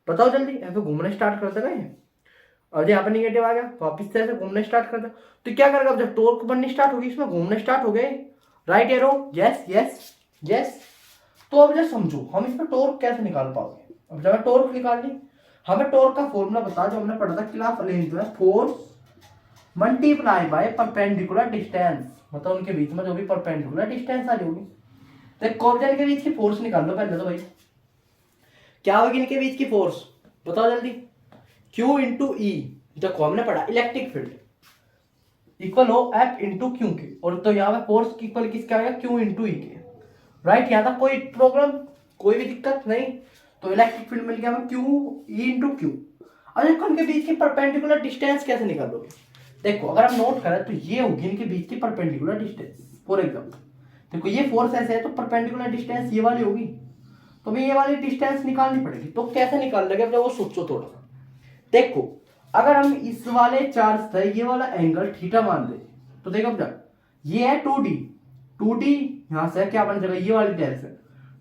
बताओ जल्दी, ऐसे घूमना स्टार्ट कर देगा ये। और यहाँ पे निगेटिव आ गया, वापिस से ऐसे घूमना स्टार्ट कर देगा, तो क्या करेगा, जब टॉर्क बननी स्टार्ट होगी इसमें घूमने स्टार्ट हो गए, right arrow, yes yes yes. तो अब जब समझो हम इसमें टॉर्क कैसे निकाल पाओगे। अब जब टॉर्क निकालनी, हमें टॉर्क का फॉर्मूला बता जो हमने पढ़ा था क्लास 11 में, force multiply by perpendicular distance, मतलब उनके बीच में जो भी परपेंडिकुलर डिस्टेंस आ जाएगी। तो कॉर्डिनेट के बीच की फोर्स निकाल लो पहले तो भाई, क्या होगी इनके बीच की फोर्स बताओ जल्दी, Q इंटू ई, देखो हमने पढ़ा इलेक्ट्रिक फील्ड इक्वल हो F इंटू क्यू के, और तो यहाँ पे फोर्स इक्वल किसका आएगा Q इंटू ई के, राइट। यहाँ तक कोई प्रॉब्लम, कोई भी दिक्कत नहीं। तो इलेक्ट्रिक फील्ड मिल गया हमें Q E इंटू क्यू। अब देखो उनके बीच की परपेंडिकुलर डिस्टेंस कैसे निकालोगे, देखो अगर हम नोट करें तो ये होगी इनके बीच की परपेंडिकुलर डिस्टेंस। फॉर एग्जाम्पल देखो ये फोर्स ऐसे है तो परपेंडिकुलर डिस्टेंस ये वाली होगी, तो हमें ये वाली डिस्टेंस निकालनी पड़ेगी। तो कैसे निकाल लेंगे, अब जब वो सोचो थोड़ा सा, देखो अगर हम इस वाले चार्ज से ये वाला एंगल थीटा मान दे, तो देखो अब ये है 2d, 2d यहां से क्या बन जाएगा, ये वाली डायरेक्शन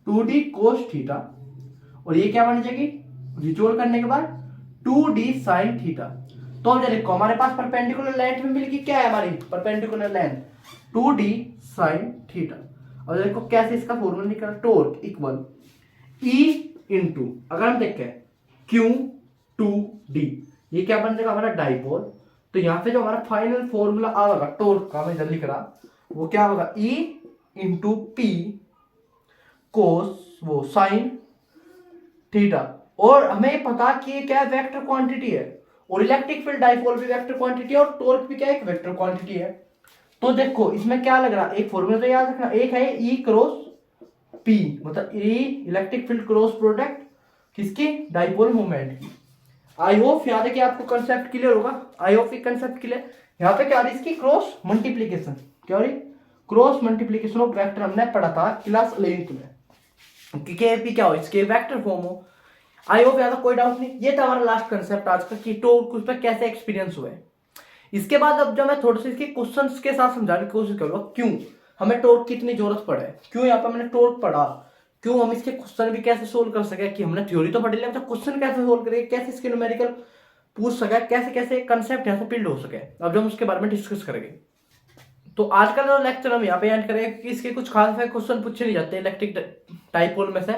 2d कोस थीटा, और ये क्या बन जाएगी रिजोल्व करने के बाद 2d साइन थीटा। तो अब देखो हमारे पास परपेंडिकुलर लेंथ में मिलेगी, क्या है हमारी perpendicular length 2d sine theta. और देखो कैसे इसका फॉर्मूला निकला, टॉर्क इक्वल E इंटू, अगर हम देखें Q2D, ये क्या बन जाएगा हमारा डाइपोल। तो यहाँ पे जो हमारा फाइनल फॉर्मूला आएगा टॉर्क का, मैं जल्दी करा, वो क्या होगा E इंटू P कोस वो साइन थीटा। और हमें पता कि ये क्या वेक्टर क्वांटिटी है, और इलेक्ट्रिक फील्ड डाइपोल भी वेक्टर क्वांटिटी है, और टॉर्क भी क्या एक वेक्टर क्वांटिटी है। तो देखो इसमें क्या लग रहा है, एक फॉर्मूला तो याद रखना, एक है E क्रॉस P, मतलब E electric field cross product किसकी, डाइपोल मोमेंट की। आई होप याद है कि आपको कंसेप्ट क्लियर होगा, आई होप ये कंसेप्ट क्लियर। यहाँ पे क्या आ रही इसकी क्रॉस मल्टीप्लीकेशन, क्या हो रही क्रॉस मल्टीप्लीकेशन ऑफ वेक्टर, हमने पढ़ा था क्लास 11 में कि KP क्या हो, इसके वेक्टर फॉर्म हो। आई होप याद है, कोई डाउट नहीं। ये था हमारा लास्ट कंसेप्ट आज का कि टॉर्क उस पर कैसे एक्सपीरियंस हुआ है। इसके बाद अब जब मैं थोड़े से इसके क्वेश्चंस के साथ समझाने की कोशिश करूंगा, क्यों हमें टॉर्क की इतनी जरूरत पड़े, क्यों यहाँ पे मैंने टॉर्क पढ़ा, क्यों हम इसके क्वेश्चन भी कैसे सोल्व कर सके, कि हमने थ्योरी तो पढ़ लिया, तो क्वेश्चन कैसे सोल्व करेंगे, कैसे इसके न्यूमेरिकल पूछ सके, कैसे कैसे कंसेप्ट यहाँ से बिल्ड हो सके, अब जो हम उसके बारे में डिस्कस करेंगे। तो आज का जो लेक्चर हम यहाँ पे एंड करेंगे, कि इसके कुछ खास क्वेश्चन पूछे नहीं जाते इलेक्ट्रिक डाइपोल में से।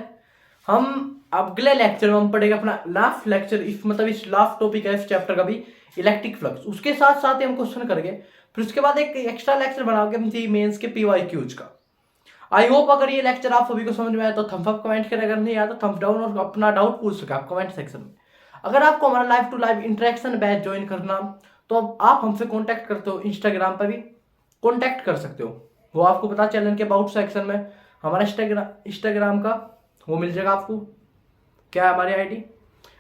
हम अगले लेक्चर में हम पढ़ेंगे अपना लास्ट लेक्चर, इस मतलब इस लास्ट टॉपिक है इस चैप्टर का भी, इलेक्ट्रिक फ्लक्स, उसके साथ साथ ही हम क्वेश्चन करेंगे। फिर उसके बाद एक एक्स्ट्रा लेक्चर बनाओगे हम मेंस के PYQs का। आई होप अगर ये लेक्चर आप सभी को समझ में आया तो थम्स अप कमेंट करें, अगर नहीं आया तो थम्स डाउन, और अपना डाउट पूछ सके आप कमेंट सेक्शन में। अगर आपको हमारा live to live interaction batch join करना, तो आप हमसे कॉन्टैक्ट करते हो, इंस्टाग्राम पर भी कॉन्टैक्ट कर सकते हो, वो आपको पता चैनल के अबाउट सेक्शन में हमारा इंस्टाग्राम का वो मिल जाएगा आपको, क्या है हमारी ID,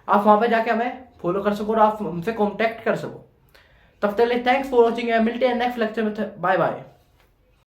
आप वहाँ पे जाके हमें फॉलो कर सको और आप हमसे कॉन्टैक्ट कर सको। तब तक थैंक्स फॉर वॉचिंग, मिलते हैं नेक्स्ट लेक्चर में, बाय बाय।